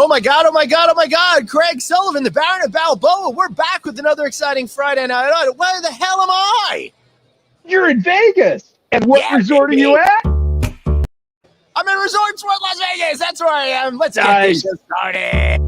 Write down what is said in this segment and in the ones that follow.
Oh my God, oh my God, oh my God. Craig Sullivan, the Baron of Balboa. We're back with another exciting Friday night audit. Where the hell am I? You're in Vegas. And what resort are you at? I'm in Resorts World Las Vegas. That's where I am. Let's get this show started.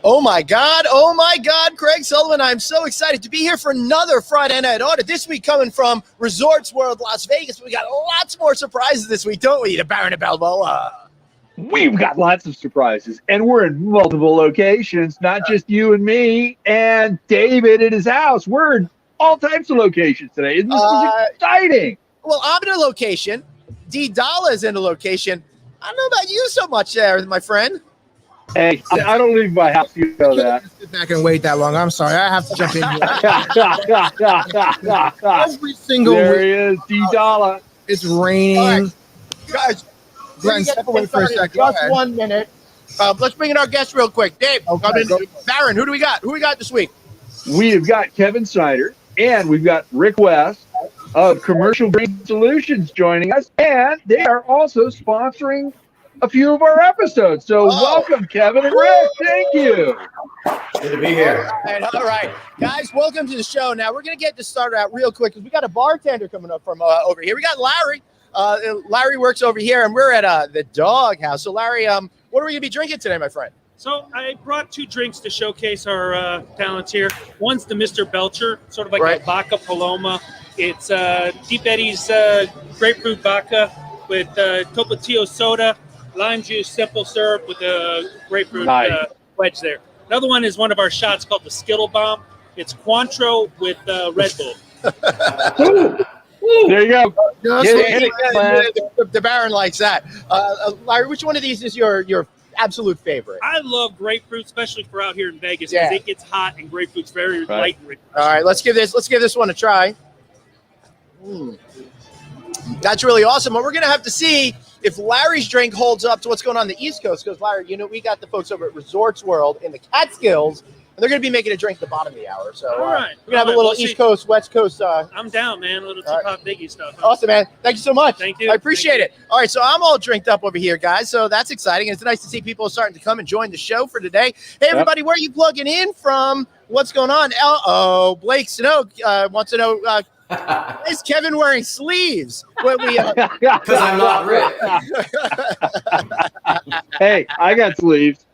Oh my God, Craig Sullivan. I'm so excited to be here for another Friday Night Audit. This week coming from Resorts World Las Vegas. We got lots more surprises this week, don't we, the Baron of Balboa? We've got lots of surprises, and we're in multiple locations, not just you and me and David at his house. We're in all types of locations today. This is exciting. Well, I'm in a location. D. Dalla is in a location. I don't know about you so much there, my friend. Hey, I don't leave my house. You know that. Sit back and wait that long. I'm sorry. I have to jump in here. Every single there week. He is, D. Dalla. It's raining. All right, guys, Glenn, step away for a second. Just 1 minute. Let's bring in our guest real quick. Dave, Baron, who do we got? Who we got this week? We have got Kevin Snyder, and we've got Rick West of Commercial Green Solutions joining us, and they are also sponsoring a few of our episodes. So welcome, Kevin and Rick. Thank you. Good to be here. All right. Guys, welcome to the show. Now, we're going to get this started out real quick because we got a bartender coming up from over here. We got Larry. Larry works over here, and we're at the Dog House. So, Larry, what are we going to be drinking today, my friend? So I brought 2 drinks to showcase our talents here. One's the Mr. Belcher, sort of like a Vodka Paloma. It's Deep Eddy's grapefruit vodka with Topatillo soda, lime juice, simple syrup with a grapefruit wedge there. Another one is one of our shots called the Skittle Bomb. It's Cointreau with Red Bull. There you go. The Baron likes that. Larry, which one of these is your absolute favorite? I love grapefruit, especially for out here in Vegas because it gets hot and grapefruit's very light and rich. All right, let's give this one a try. That's really awesome. But we're gonna have to see if Larry's drink holds up to what's going on the East Coast, because Larry, we got the folks over at Resorts World in the Catskills, and they're going to be making a drink at the bottom of the hour. So all right. We're going to have a little East Coast, West Coast. I'm down, man. A little tip-hop Biggie stuff. Huh? Awesome, man. Thank you so much. Thank you. I appreciate it. All right, so I'm all drinked up over here, guys, so that's exciting. It's nice to see people starting to come and join the show for today. Hey, everybody, where are you plugging in from? What's going on? Blake Snow wants to know, is Kevin wearing sleeves? Because I'm not Rick. Hey, I got sleeves.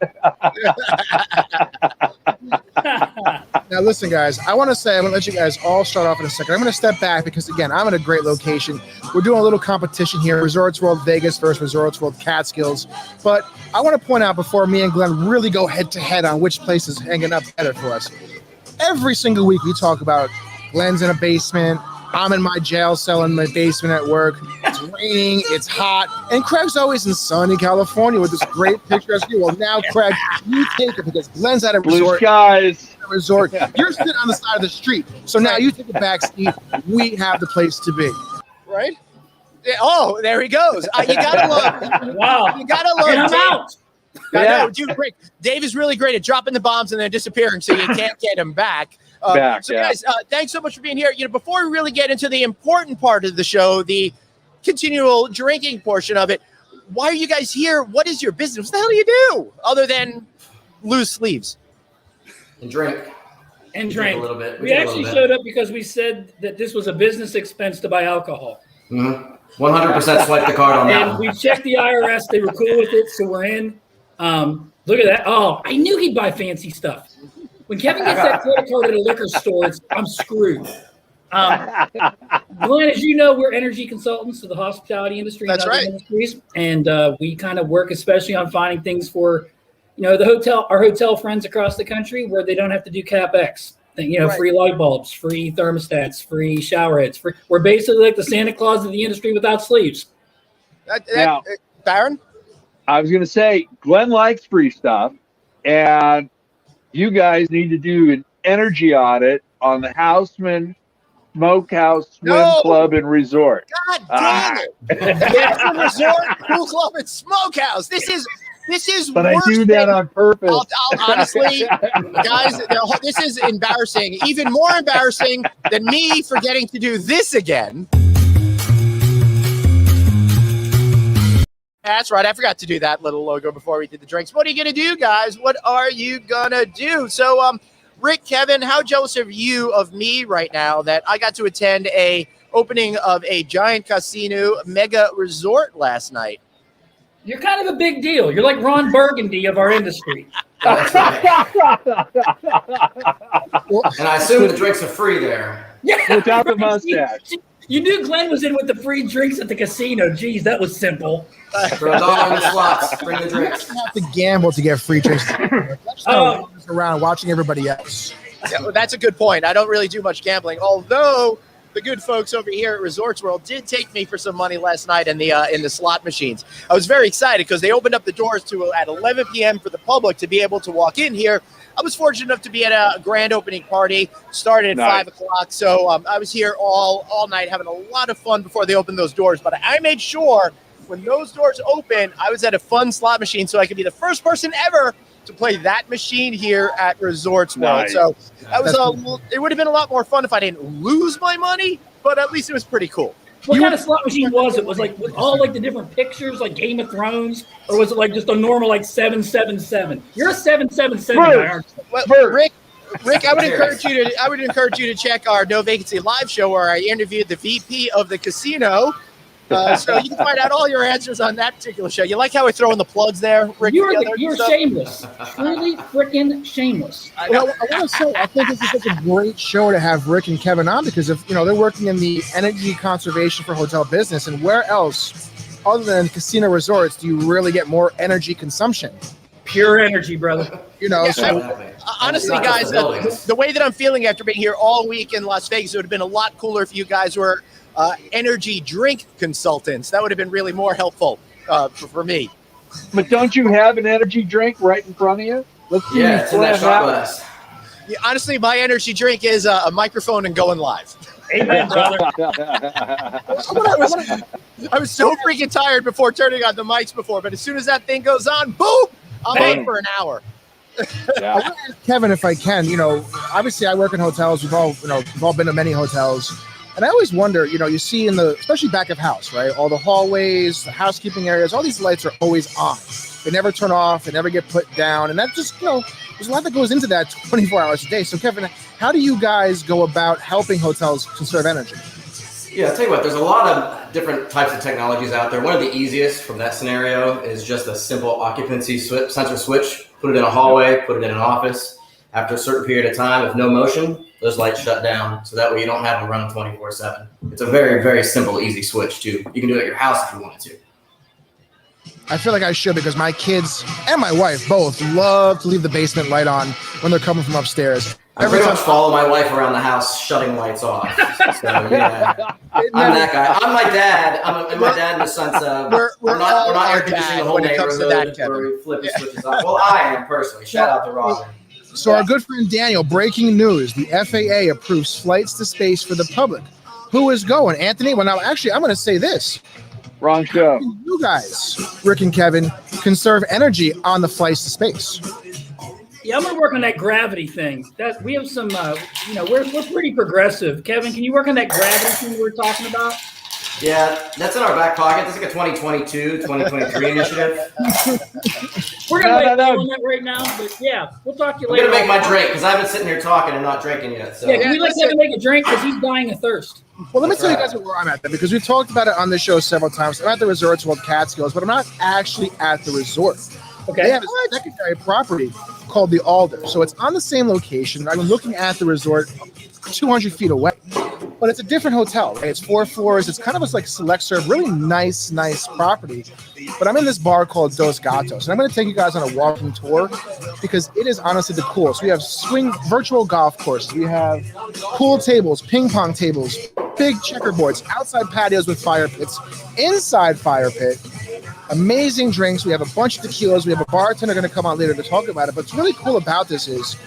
Now, listen, guys, I'm going to let you guys all start off in a second. I'm going to step back because, again, I'm in a great location. We're doing a little competition here, Resorts World Vegas versus Resorts World Catskills. But I want to point out before me and Glenn really go head-to-head on which place is hanging up better for us. Every single week we talk about Glenn's in a basement. I'm in my jail cell in my basement at work. It's raining. It's hot. And Craig's always in sunny California with this great picturesque view. Well, now, Craig, you take it because Glenn's at a Blue resort. skies. Resort. You're sitting on the side of the street. So now you take a back seat. We have the place to be. Right? Oh, there he goes. You got to love. Wow. You got to love. And I'm out. I know, dude, Rick. Dave is really great at dropping the bombs and then disappearing, so you can't get him back. Guys, thanks so much for being here. Before we really get into the important part of the show, the continual drinking portion of it, why are you guys here? What is your business? What the hell do you do other than lose sleeves? And drink. A little bit. We actually showed up because we said that this was a business expense to buy alcohol. 100% swipe the card on that And one. we checked the IRS. They were cool with it, so we're in. Look at that. Oh, I knew he'd buy fancy stuff. When Kevin gets that credit card at a liquor store, I'm screwed. Glenn, as you know, we're energy consultants to the hospitality industry and other industries, and we kind of work especially on finding things for, our hotel friends across the country where they don't have to do CapEx. Free light bulbs, free thermostats, free shower heads. We're basically like the Santa Claus of the industry without sleeves. Now, Baron? I was going to say, Glenn likes free stuff, and you guys need to do an energy audit on the Houseman Smokehouse Swim Club and Resort. God damn it. It's a resort, pool club, and smokehouse. This is This is But I worse do that than- on purpose. I'll honestly, guys, this is embarrassing. Even more embarrassing than me forgetting to do this again. That's right. I forgot to do that little logo before we did the drinks. What are you going to do, guys? What are you going to do? So, Rick, Kevin, how jealous are you of me right now that I got to attend a opening of a giant casino mega resort last night? You're kind of a big deal. You're like Ron Burgundy of our industry. That's right. And I assume the drinks are free there. Yeah, Without the mustache. You knew Glenn was in with the free drinks at the casino. Geez, that was simple. For $1 in the slots, bring the drinks. You have to gamble to get free drinks. Just around watching everybody else. Yeah, well, that's a good point. I don't really do much gambling, although the good folks over here at Resorts World did take me for some money last night in the slot machines. I was very excited because they opened up the doors at 11 p.m. for the public to be able to walk in here. I was fortunate enough to be at a grand opening party, started at 5 o'clock. So I was here all night having a lot of fun before they opened those doors. But I made sure when those doors open, I was at a fun slot machine so I could be the first person ever to play that machine here at Resorts World. Nice. So that was it would have been a lot more fun if I didn't lose my money, but at least it was pretty cool. What kind of slot machine was it? Was like with all like the different pictures, like Game of Thrones, or was it like just a normal like 777? You're a 777 guy, aren't you? Well, Rick, I would encourage you to check our No Vacancy live show where I interviewed the VP of the casino. So you can find out all your answers on that particular show. You like how we're throwing the plugs there, Rick? You're shameless. Truly freaking shameless. Well, I want to say, I think this is such a great show to have Rick and Kevin on because if they're working in the energy conservation for hotel business, and where else, other than casino resorts, do you really get more energy consumption? Pure energy, brother. Honestly, guys, the way that I'm feeling after being here all week in Las Vegas, it would have been a lot cooler if you guys were energy drink consultants. That would have been really more helpful for me. But don't you have an energy drink right in front of you? It's in that shot glass. Yeah, honestly, my energy drink is a microphone and going live. Amen, brother. I was so freaking tired before turning on the mics before, but as soon as that thing goes on, boom, I'm on for an hour. I want to ask Kevin, if I can, obviously I work in hotels. We've all been to many hotels. And I always wonder, you see especially back of house, right? All the hallways, the housekeeping areas, all these lights are always on. They never turn off. They never get put down. And that just, there's a lot that goes into that 24 hours a day. So Kevin, how do you guys go about helping hotels conserve energy? Yeah, I'll tell you what, there's a lot of different types of technologies out there. One of the easiest from that scenario is just a simple occupancy sensor switch. Put it in a hallway, put it in an office. After a certain period of time, if no motion, those lights shut down. So that way you don't have them running 24/7. It's a very, very simple, easy switch too. You can do it at your house if you wanted to. I feel like I should because my kids and my wife both love to leave the basement light on when they're coming from upstairs. I pretty much follow my wife around the house shutting lights off. So, yeah. I'm that guy. I'm my dad. My dad in the sense of we're not air conditioning the whole neighborhood where we flip the switches off. Well, I am personally. Shout out to Robin. So our good friend Daniel, breaking news, the FAA approves flights to space for the public. Who is going? Anthony? Well, now, actually, I'm going to say this. Wrong show. You guys, Rick and Kevin, conserve energy on the flights to space. Yeah, I'm going to work on that gravity thing. That we have some, we're pretty progressive. Kevin, can you work on that gravity thing we were talking about? Yeah, that's in our back pocket. That's like a 2022, 2023 initiative. We're going to on that right now, but yeah, we'll talk to you later. I'm going to make my drink because I've been sitting here talking and not drinking yet. So. Yeah, can we let Kevin make a drink because he's dying of thirst? Well, let me tell you guys where I'm at then, because we've talked about it on the show several times. I'm at the Resorts World Catskills, but I'm not actually at the resort. Okay. They have a secondary property called the Alder. So it's on the same location. I'm looking at the resort 200 feet away. But it's a different hotel, right? It's 4 floors. It's kind of a select serve, really nice property. But I'm in this bar called Dos Gatos, and I'm going to take you guys on a walking tour because it is honestly the coolest. We have virtual golf courses. We have pool tables, ping pong tables, big checkerboards, outside patios with fire pits, inside fire pit, amazing drinks. We have a bunch of tequilas. We have a bartender going to come on later to talk about it. But what's really cool about this is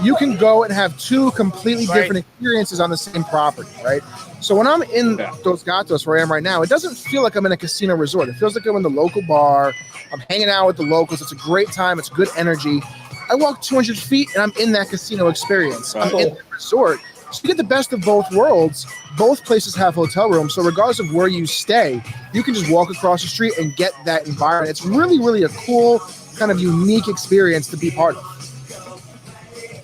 you can go and have two completely different experiences on the same property, right? So when I'm in Dos Gatos, where I am right now, it doesn't feel like I'm in a casino resort. It feels like I'm in the local bar. I'm hanging out with the locals. It's a great time. It's good energy. I walk 200 feet and I'm in that casino experience. I'm in the resort. So you get the best of both worlds. Both places have hotel rooms. So regardless of where you stay, you can just walk across the street and get that environment. It's really, really a cool, kind of unique experience to be part of.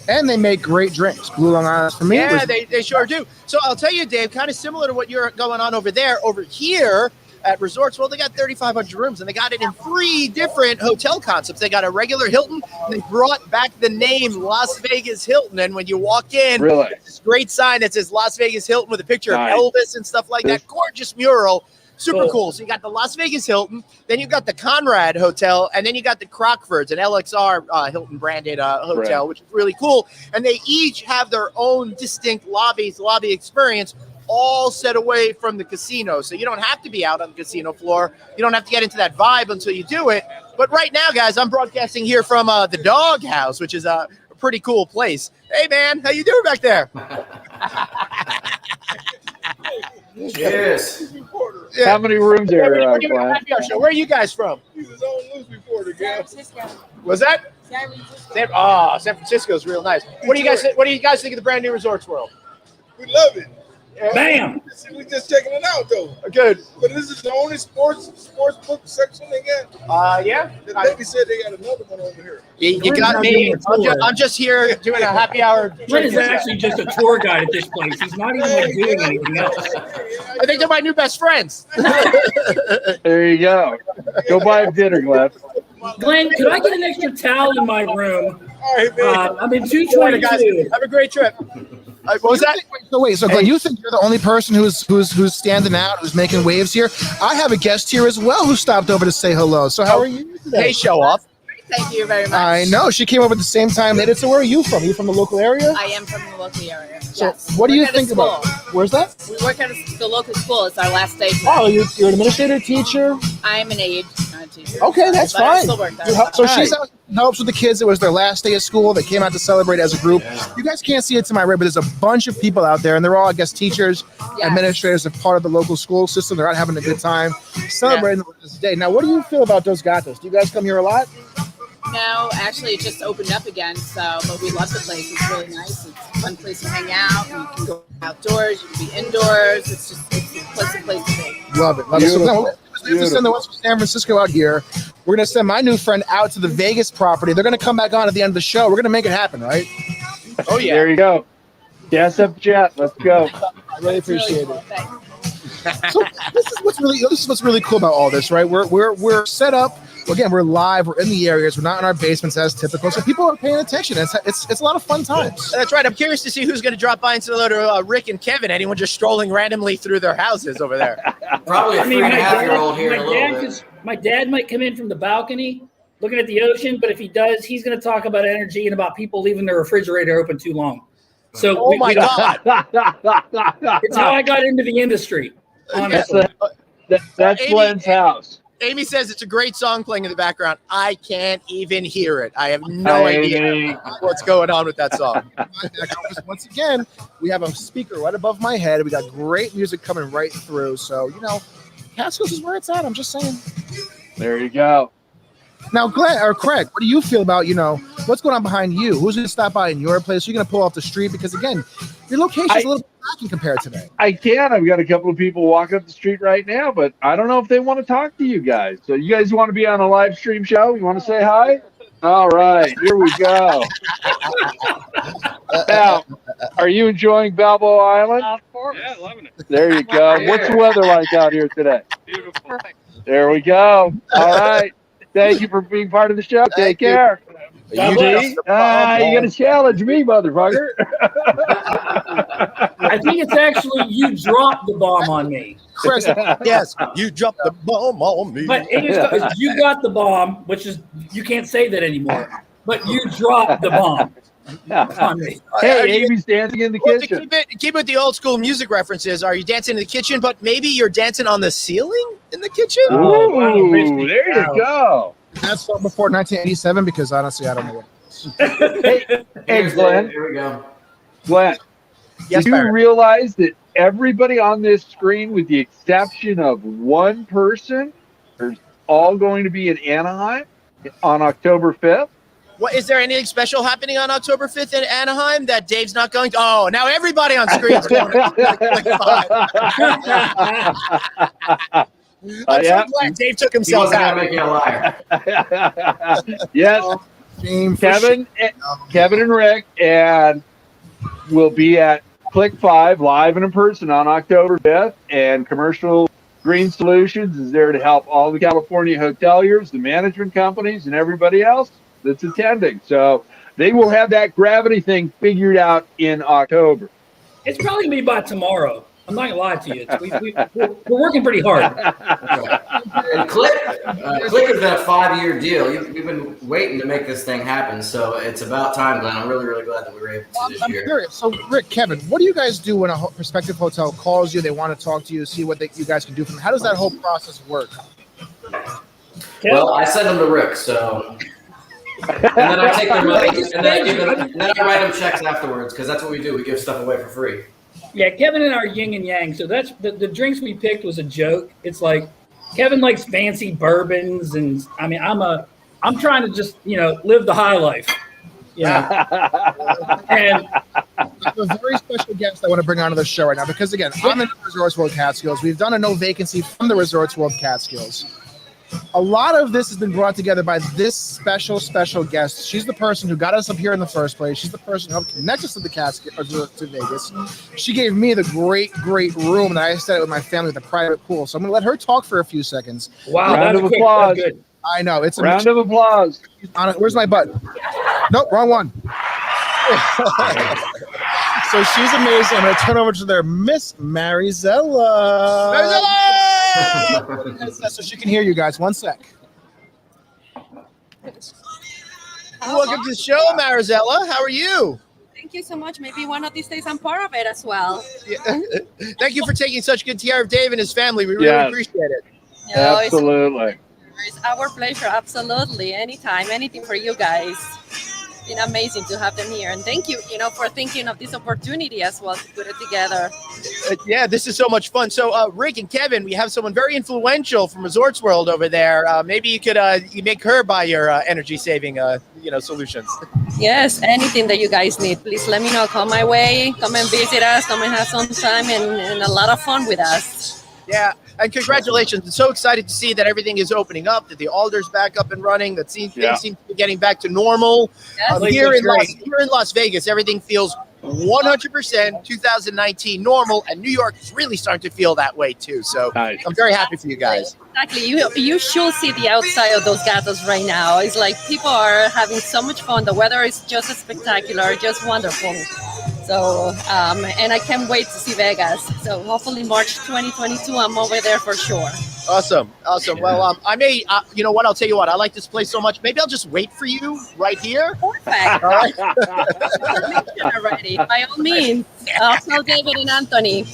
And they make great drinks. Blue Long Island for me. Yeah, they sure do. So I'll tell you, Dave, kind of similar to what you're going on over there. Over here at Resorts World, they got 3,500 rooms, and they got it in 3 different hotel concepts. They got a regular Hilton, and they brought back the name Las Vegas Hilton. And when you walk in, this great sign that says Las Vegas Hilton with a picture of Elvis and stuff like that. Gorgeous mural. Super cool. So you got the Las Vegas Hilton, then you got the Conrad Hotel, and then you got the Crockford's, an LXR Hilton branded hotel, which is really cool. And they each have their own distinct lobby experience, all set away from the casino. So you don't have to be out on the casino floor. You don't have to get into that vibe until you do it. But right now, guys, I'm broadcasting here from the Dog House, which is a pretty cool place. Hey, man, how you doing back there? Cheers. Yeah. How many rooms are there? Where are you guys from? He's his own news reporter, San Francisco. Was that? San Francisco. San Francisco's real nice. What do you guys think of the brand new Resorts World? We love it. Bam! We just checking it out though. Good. But this is the only sports book section they got. Yeah. The lady said they got another one over here. You got me. I'm just here doing a happy hour. Brent is actually just a tour guide at this place. He's not even like doing anything else. I think they're my new best friends. There you go. Go buy a dinner, Glenn. Glenn, could I get an extra towel in my room? All right, man. I'm in 222. Have a great trip. What was that? So Glenn, you think you're the only person who's standing out, who's making waves here? I have a guest here as well who stopped over to say hello. So how are you today? Hey, show off. Thank you very much. I know. She came over at the same time they did. So where are you from? Are you from the local area? I am from the local area. So Yes. what do you think about? Where's that? We work at the local school. It's our last day. Oh, you're an administrator, teacher? I'm an aide, not a teacher. Okay, that's but I fine. still work there. So she's out, helps with the kids. It was their last day of school. They came out to celebrate as a group. You guys can't see it to my right, but there's a bunch of people out there, and they're all, I guess, teachers, administrators, and part of the local school system. They're out having a good time celebrating this day. Now, what do you feel about Dos Gatos? Do you guys come here a lot? No, actually, it just opened up again. But we love the place. It's really nice. It's a fun place to hang out. You can go outdoors. You can be indoors. It's a pleasant place to be. Love it. Love it. So we have to send the ones from San Francisco out here. We're going to send my new friend out to the Vegas property. They're going to come back on at the end of the show. We're going to make it happen, right? Oh, yeah. There you go. Gas up jet. Let's go. I really appreciate it. Thanks. So this is what's really cool about all this, right? We're set up. Again, we're live. We're in the areas. We're not in our basements as typical. So people are paying attention. It's a lot of fun times. That's right. I'm curious to see who's going to drop by and say hello to Rick and Kevin. Anyone just strolling randomly through their houses over there? Probably a 3.5-year-old here in a little bit. My dad might come in from the balcony looking at the ocean, but if he does, he's going to talk about energy and about people leaving their refrigerator open too long. So, God. It's how I got into the industry, honestly. That's Glenn's house. Amy says it's a great song playing in the background. I can't even hear it. I have no idea what's going on with that song. Once again, we have a speaker right above my head. We got great music coming right through. So, Catskills is where it's at. I'm just saying. There you go. Now, Glenn or Craig, what do you feel about, what's going on behind you? Who's going to stop by in your place? You're going to pull off the street because, again, your location is a little bit lacking compared to today. I can. I've got a couple of people walking up the street right now, but I don't know if they want to talk to you guys. So you guys want to be on a live stream show? You want to say hi? All right, here we go. Now, are you enjoying Balboa Island? Of course. Yeah, loving it. There you go. What's the weather like out here today? Beautiful. Perfect. There we go. All right. Thank you for being part of the show. Take care. You going to challenge me, motherfucker. I think it's actually you dropped the bomb on me. Chris, Yes, you dropped the bomb on me. But you got the bomb, which is, you can't say that anymore. But you dropped the bomb on me. Hey, Amy's dancing in the kitchen. Keep it with the old school music references. Are you dancing in the kitchen, but maybe you're dancing on the ceiling in the kitchen? Ooh, there you go. that's before 1987 because honestly, I don't know what. Hey, Glenn. Here we go. Glenn, Yes, do you Byron. realize that everybody on this screen, with the exception of one person, are all going to be in Anaheim on October 5th. What is there anything special happening on October 5th in Anaheim that Dave's not going to? Oh, now everybody on screen is going to Click 5. I'm so glad Dave took himself out. Making a liar. Yes, Kevin and Rick, and we'll be at Click 5 live and in person on October 5th. And Commercial Green Solutions is there to help all the California hoteliers, the management companies, and everybody else that's attending. So they will have that gravity thing figured out in October. It's probably going to be by tomorrow. I'm not going to lie to you. We're working pretty hard. And Click has been a 5-year deal. We've been waiting to make this thing happen, so it's about time, Glenn. I'm really, really glad that we were able to this year. Curious. So, Rick, Kevin, what do you guys do when a prospective hotel calls you? They want to talk to you, see what you guys can do for them. How does that whole process work? Well, I send them to Rick, so... And then I take their money, and then I write them checks afterwards, because that's what we do. We give stuff away for free. Yeah, Kevin and I are yin and yang. So that's the drinks we picked was a joke. It's like Kevin likes fancy bourbons, and I mean I'm trying to just live the high life. And I have a very special guest I want to bring onto the show right now because again, I'm in Resorts World Catskills. We've done a no vacancy from the Resorts World Catskills. A lot of this has been brought together by this special guest. She's the person who got us up here in the first place. She's the person who helped connect us to the Catskills, to Vegas. She gave me the great room that I stayed with my family with a private pool. So I'm going to let her talk for a few seconds. Wow, round of applause. Good. I know. It's a round of applause. Where's my button? Nope, wrong one. So she's amazing. I'm going to turn over to their Miss Marizella. So she can hear you guys. One sec. Welcome to the show, Marizella. How are you? Thank you so much. Maybe one of these days I'm part of it as well. Yeah. Thank you for taking such good care of Dave and his family. We really appreciate it. No, absolutely. It's our pleasure. Absolutely. Anytime. Anything for you guys. It's been amazing to have them here. And thank you, for thinking of this opportunity as well to put it together. Yeah, this is so much fun. So, Rick and Kevin, we have someone very influential from Resorts World over there. Maybe you could you make her buy your energy-saving, solutions. Yes, anything that you guys need, please let me know. Come my way. Come and visit us. Come and have some time and a lot of fun with us. Yeah, and congratulations. I'm so excited to see that everything is opening up, that the Alder's back up and running, that things seem to be getting back to normal. Yes. Here in Las Vegas, everything feels 100% 2019 normal, and New York is really starting to feel that way too. So nice. I'm very happy for you guys. Exactly. You should see the outside of those Gatos right now. It's like people are having so much fun. The weather is just spectacular, just wonderful. So, and I can't wait to see Vegas. So hopefully March 2022, I'm over there for sure. Awesome. Well, I may, you know what? I'll tell you what. I like this place so much. Maybe I'll just wait for you right here. Perfect. All right. Already. By all means. I'll tell David and Anthony.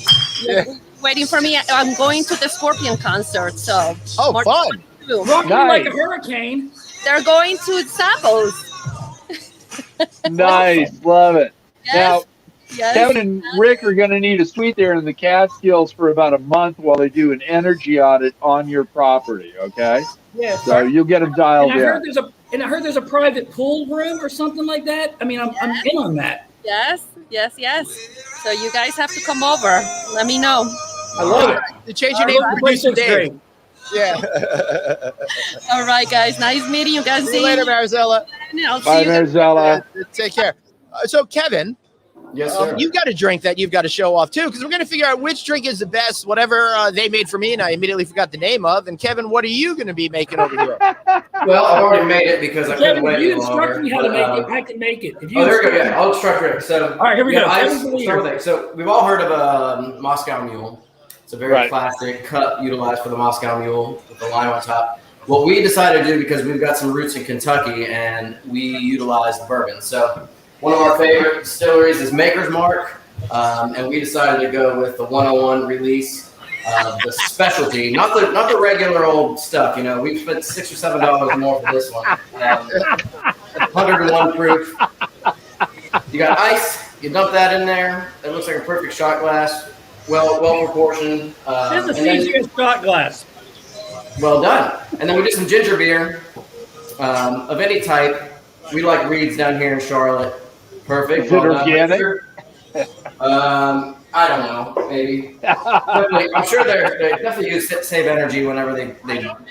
Waiting for me. I'm going to the Scorpion concert. So. Oh, March fun. Rocking like a hurricane. They're going to Zappos. Nice. Love it. Yes. Now, Kevin and Rick are going to need a suite there in the Catskills for about a month while they do an energy audit on your property, okay? Yeah. So you'll get them dialed in. I heard there's a private pool room or something like that. I mean, I'm in on that. Yes. So you guys have to come over. Let me know. I love it. To change your name to Producer Dave. Yeah. All right, guys. Nice meeting you guys. See you later, Marizella. Bye, Marizella. Take care. So, Kevin. Yes, sir. You've got a drink that you've got to show off too, because we're going to figure out which drink is the best, whatever they made for me, and I immediately forgot the name of. And Kevin, what are you going to be making over here? Well, I've already made it because I couldn't wait you any longer. instruct me how to make it. I can make it. There we go. Yeah, I'll instruct Rick. So, all right, here we go. So we've all heard of Moscow Mule. It's a very classic cup utilized for the Moscow Mule with the lime on top. What we decided to do, because we've got some roots in Kentucky, and we utilize bourbon. So one of our favorite distilleries is Maker's Mark. And we decided to go with the 101 release, the specialty, not the regular old stuff. We've spent $6 or $7 more for this one. 101 proof. You got ice. You dump that in there. It looks like a perfect shot glass. well proportioned. This is a CGS shot glass. Well done. And then we did some ginger beer of any type. We like Reed's down here in Charlotte. Perfect. Is it organic? I don't know, maybe. I'm sure they definitely use save energy whenever they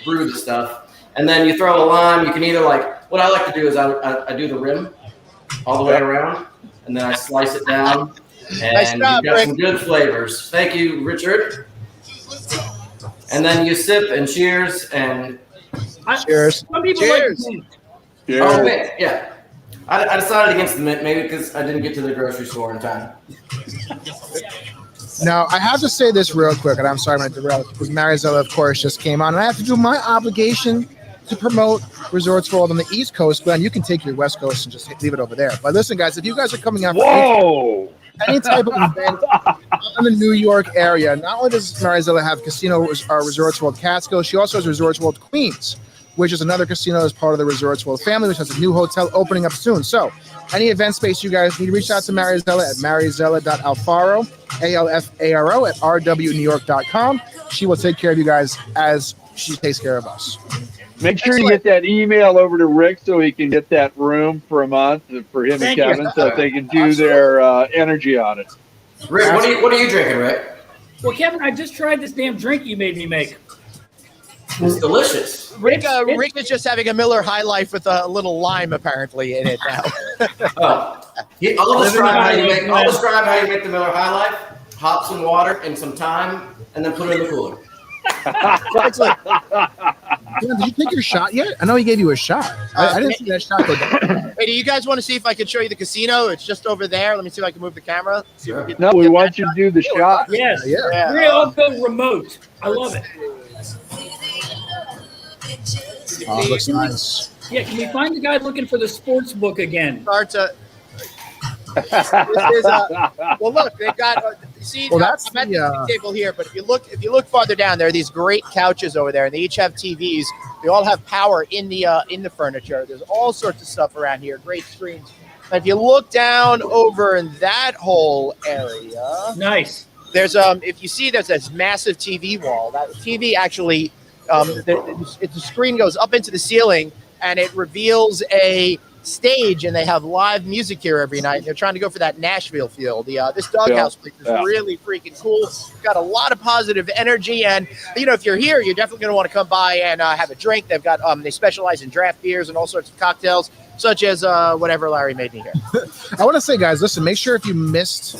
brew the stuff. And then you throw a lime. You can either what I like to do is I do the rim all the way around, and then I slice it down. And Nice job, you've got Rick. some good flavors. Thank you, Richard. And then you sip and cheers and Cheers. Some people Cheers. like mint. oh mint, yeah. I decided against the mint maybe because I didn't get to the grocery store in time. Now, I have to say this real quick, and I'm sorry I'm going to derail because Marizella, of course, just came on, and I have to do my obligation to promote Resorts World on the East Coast. Glenn, you can take your West Coast and just leave it over there. But listen, guys, if you guys are coming out for any type of event in the New York area, not only does Marizella have Casino Resorts World Catskills, she also has Resorts World Queens, which is another casino as part of the Resorts World family, which has a new hotel opening up soon. So any event space you guys need, reach out to Marizella at marizella.alfaro, ALFARO, at rwnewyork.com. She will take care of you guys as she takes care of us. Make sure you get that email over to Rick so he can get that room for a month for him and Kevin so that they can do their energy audit. Rick, what are you drinking, Rick? Well, Kevin, I just tried this damn drink you made me make. It's delicious. Rick is just having a Miller High Life with a little lime apparently in it now. I'll describe how you make the Miller High Life. Hops and water and some thyme, and then put it in the cooler. Excellent. Glenn, did you take your shot yet? I know he gave you a shot. I didn't see that shot go down. Hey, do you guys want to see if I can show you the casino? It's just over there. Let me see if I can move the camera. No, we want you to do the shot. Yes. Yeah. We're all go remote. I love it. Oh, it looks nice. Yeah, can we find the guy looking for the sports book again? Start to. This is, well, look, they've got. See, Well, that's I'm at the, the table here, but if you look farther down, there are these great couches over there, and they each have TVs. They all have power in the furniture. There's all sorts of stuff around here. Great screens. And if you look down over in that whole area, Nice. there's if you see there's this massive TV wall. That TV actually, the screen goes up into the ceiling, and it reveals a stage, and they have live music here every night. They're trying to go for that Nashville feel. This doghouse place is really freaking cool. Got a lot of positive energy, and if you're here, you're definitely going to want to come by and have a drink. They've got they specialize in draft beers and all sorts of cocktails, such as whatever Larry made me here. I want to say, guys, listen, make sure if you missed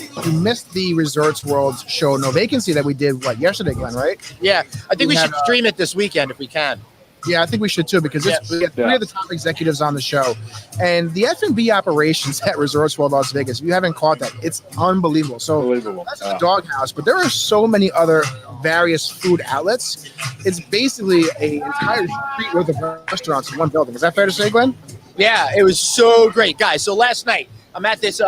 the Resorts World show No Vacancy that we did yesterday, Glenn, right? Yeah, I think we should stream it this weekend if we can. Yeah, I think we should too, because we have three of the top executives on the show. And the F&B operations at Resorts World Las Vegas, if you haven't caught that, it's unbelievable. So that's the doghouse, but there are so many other various food outlets. It's basically an entire street worth of restaurants in one building. Is that fair to say, Glenn? Yeah, it was so great, guys. So last night, I'm at this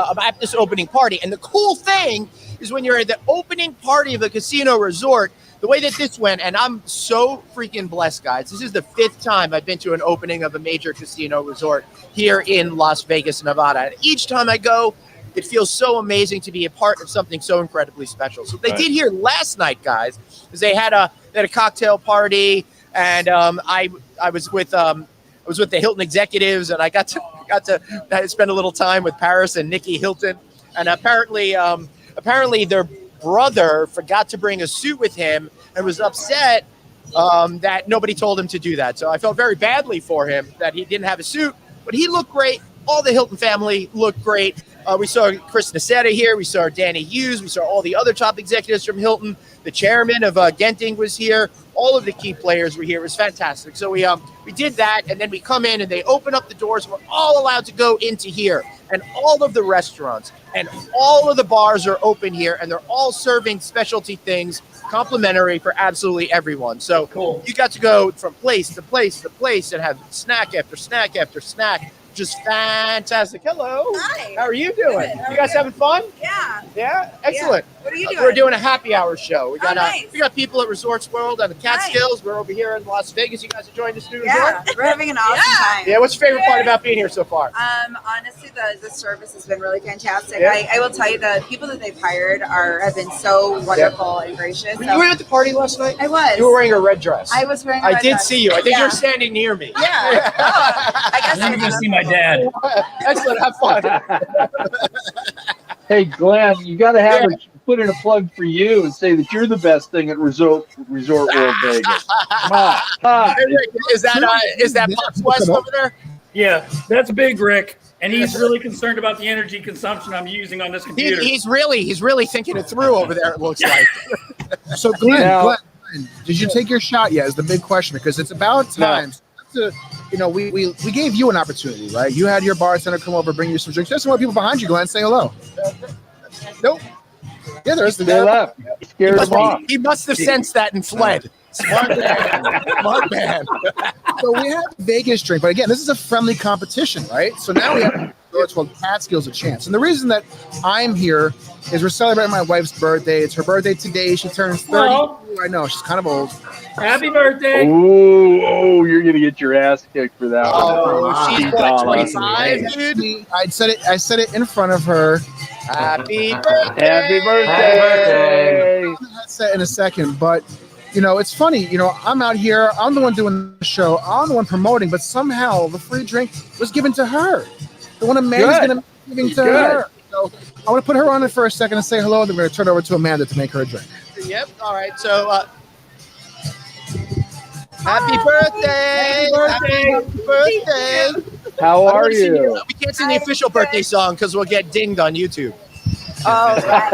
opening party, and the cool thing is when you're at the opening party of a casino resort, the way that this went, and I'm so freaking blessed, guys. This is the 5th time I've been to an opening of a major casino resort here in Las Vegas, Nevada. And each time I go, it feels so amazing to be a part of something so incredibly special. So what they did here last night, guys, is they had a cocktail party, and I was with the Hilton executives, and I got to spend a little time with Paris and Nikki Hilton, and apparently their brother forgot to bring a suit with him and was upset that nobody told him to do that. So I felt very badly for him that he didn't have a suit, but he looked great. All the Hilton family looked great. We saw Chris Nacetta here. We saw Danny Hughes. We saw all the other top executives from Hilton. The chairman of Genting was here. All of the key players were here. It was fantastic. So we did that, and then we come in, and they open up the doors. We're all allowed to go into here, and all of the restaurants and all of the bars are open here, and they're all serving specialty things, complimentary for absolutely everyone. So cool. You got to go from place to place to place and have snack after snack after snack. Just fantastic. Hello. Hi. How are you doing? Good. You guys having fun? Yeah. Yeah? Excellent. Yeah. What are you doing? We're doing a happy hour show. We got nice. we got people at Resorts World and the Catskills. We're over here in Las Vegas. You guys enjoying this new resort? Yeah, we're having an awesome time. Yeah, what's your favorite part about being here so far? Honestly, the service has been really fantastic. Yeah. I will tell you, the people that they've hired have been so wonderful and gracious. You were at the party last night? I was. You were wearing a red dress. I was wearing a I red did dress. see you. I think Yeah. you're standing near me. Yeah. I guess Let me go see my dad. Excellent. Have fun. Hey, Glenn, you got to have put in a plug for you and say that you're the best thing at Resort World Vegas. Come on. Hey, Rick, is that Pops West over there? Yeah, that's Big Rick, and he's really concerned about the energy consumption I'm using on this computer. He's really thinking it through over there. It looks like. So Glenn, did you take your shot yet? Is the big question, because it's about time. We gave you an opportunity, right? You had your bartender come over, bring you some drinks. There's some more people behind you, Glenn. Say hello. Nope. Yeah, there's the They left. Scared them off. He must have sensed that and fled. Smart man. Smart man. So we have the Vegas drink, but again, this is a friendly competition, right? So now we have Resorts World Catskills a chance. And the reason that I'm here is we're celebrating my wife's birthday. It's her birthday today. She turns 30. Oh. I know, she's kind of old. Happy birthday! Oh, you're gonna get your ass kicked for that one. She's what, 25, dude? I said it in front of her. Happy birthday. Happy birthday. I'll say it in a second, but it's funny. I'm out here. I'm the one doing the show. I'm the one promoting, but somehow the free drink was given to her. The one Amanda's going to be giving to her. So I want to put her on it for a second and say hello. Then we're going to turn it over to Amanda to make her a drink. Yep. All right. So, happy birthday. Happy birthday. How are you? We can't sing the official birthday song because we'll get dinged on YouTube. Oh, right.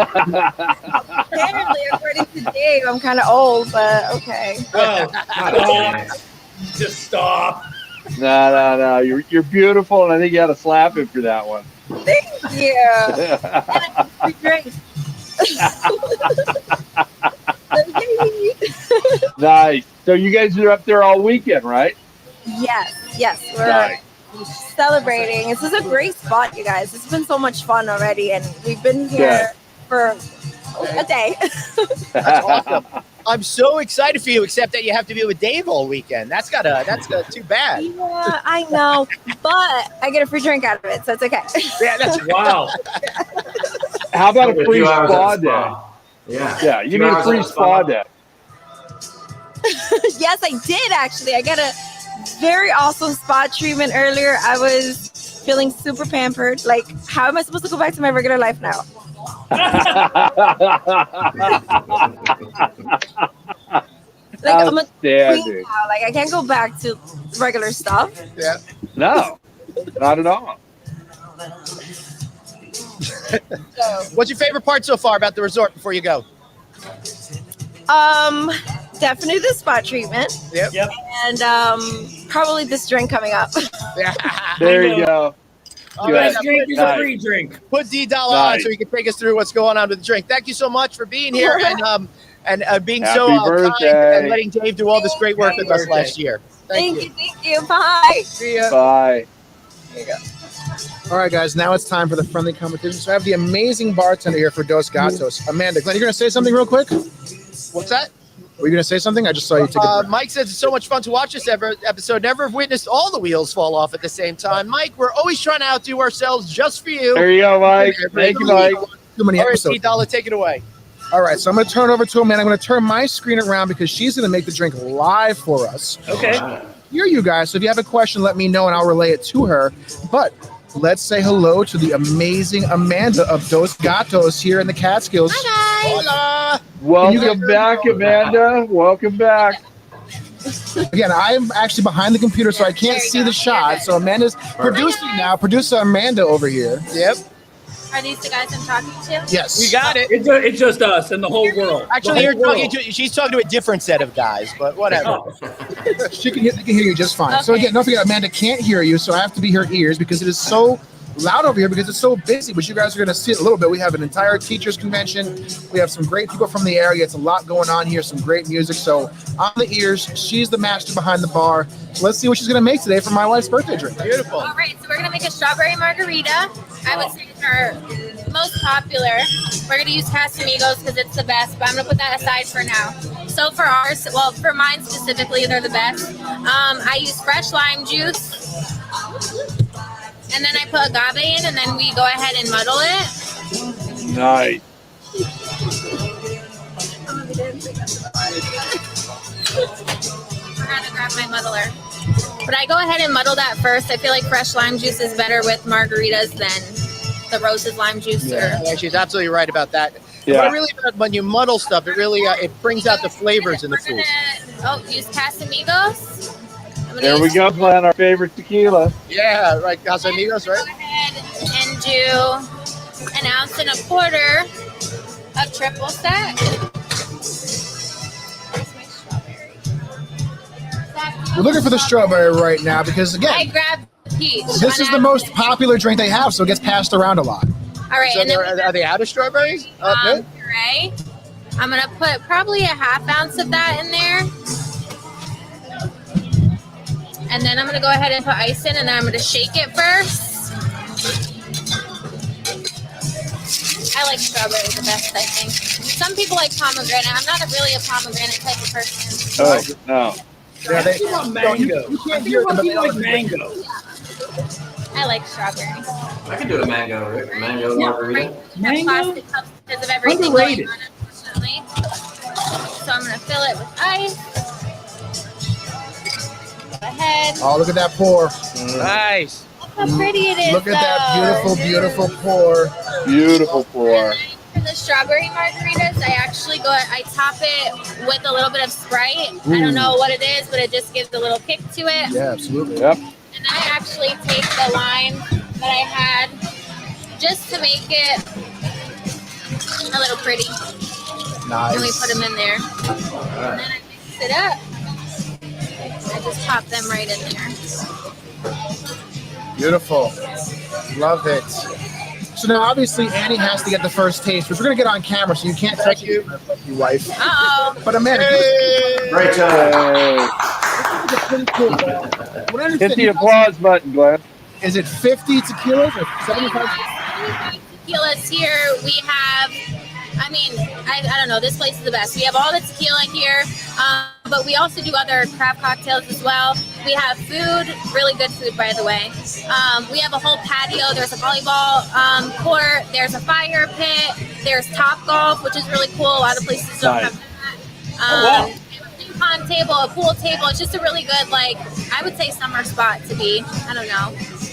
Apparently, according to Dave, I'm kind of old, but okay. Oh, just stop. No. You're beautiful, and I think you got to slap him for that one. Thank you. Free drink. Nice. So you guys are up there all weekend, right? Yes. We're celebrating. This is a great spot, you guys. It's been so much fun already, and we've been here for a day. That's awesome. I'm so excited for you, except that you have to be with Dave all weekend. That's too bad. Yeah, I know, but I get a free drink out of it, so it's okay. Yeah, that's Wow. How about a free spa day? Yeah, you need a free spa day. Yes, I did actually. I got a very awesome spa treatment earlier. I was feeling super pampered. Like, how am I supposed to go back to my regular life now? I'm a queen now. Like, I can't go back to regular stuff. Yeah. No, not at all. What's your favorite part so far about the resort before you go? Definitely the spa treatment. Yep. And probably this drink coming up. There you go. All right, This drink is a free drink. Put D-Dollar on so you can take us through what's going on with the drink. Thank you so much for being here and being so kind and letting Dave do all this great work with us last year. Thank you. Bye. See ya. Bye. There you go. All right, guys. Now it's time for the friendly competition. So I have the amazing bartender here for Dos Gatos, Amanda. Glenn, you're going to say something real quick? What's that? Were you going to say something? I just saw you take a breath. Mike says it's so much fun to watch this episode. Never have witnessed all the wheels fall off at the same time. Mike, we're always trying to outdo ourselves just for you. There you go, Mike. Thank you, Mike. Too many All right, episodes. D-Dollar, take it away. All right, so I'm going to turn it over to Amanda. I'm going to turn my screen around because she's going to make the drink live for us. Okay. Hear you guys. So if you have a question, let me know and I'll relay it to her. But let's say hello to the amazing Amanda of Dos Gatos here in the Catskills. Hi, guys. Hola. Welcome back, Amanda. Welcome back. Again, I'm actually behind the computer, so I can't see the shot. So Amanda's producing now. Producer Amanda over here. Yep. Are these the guys I'm talking to? Yes. You got it. It's just us and the whole world. Actually, she's talking to a different set of guys, but whatever. They can hear you just fine. So again, don't forget, Amanda can't hear you, so I have to be her ears because it is so loud over here because it's so busy, but you guys are going to see it a little bit. We have an entire teachers convention. We have some great people from the area. It's a lot going on here, some great music. So on the ears, she's the master behind the bar. So let's see what she's going to make today for my wife's birthday drink. Beautiful. All right, so we're going to make a strawberry margarita. I would say it's our most popular. We're going to use Casamigos because it's the best, but I'm going to put that aside for now. So for ours, well, for mine specifically, they're the best. I use fresh lime juice. And then I put agave in, and then we go ahead and muddle it. Nice. Forgot to grab my muddler. But I go ahead and muddle that first. I feel like fresh lime juice is better with margaritas than the roasted lime juice. Yeah, she's absolutely right about that. Yeah. But really, when you muddle stuff, it really it brings out the flavors in the food. Use Casamigos. There we go, playing our favorite tequila. Yeah, right, Casamigos, right? Go ahead and do 1.25 ounces of triple sec. We're looking for the strawberry right now because, I again, grabbed peach. this is the most popular drink they have, so it gets passed around a lot. All right, So and then are they out of strawberries? puree. I'm gonna put probably 1/2 ounce of that in there. And then I'm going to go ahead and put ice in, and then I'm going to shake it first. I like strawberry the best, I think. Some people like pomegranate. I'm not really a pomegranate type of person. Oh, no. Yeah, they want mango. You can't hear them, but they like like mango. I like strawberry. I can do a mango, Rick. Mango margarita. Mango? Plastic cups because of everything Underrated. going on, unfortunately. So I'm going to fill it with ice. Go ahead. Oh, look at that pour. Nice. Look how pretty it is. Look at that beautiful, beautiful pour. Beautiful pour. For the strawberry margaritas, I actually I top it with a little bit of Sprite. I don't know what it is, but it just gives a little kick to it. Yeah, absolutely. Yep. And then I actually take the lime that I had just to make it a little pretty. Nice. And we put them in there. And then I mix it up. I just pop them right in there. Beautiful. Love it. So now, obviously, Annie has to get the first taste, which we're going to get on camera, so you can't touch it, you wife. Uh-oh. But Amanda, Great job. Hit the applause button, Glenn. Is it 50 tequilas or 75? Tequilas here. We have, I don't know. This place is the best. We have all the tequila here, but we also do other craft cocktails as well. We have food, really good food, by the way. We have a whole patio. There's a volleyball court. There's a fire pit. There's Topgolf, which is really cool. A lot of places don't have that. We have a ping pong table, a pool table. It's just a really good, I would say summer spot to be. I don't know.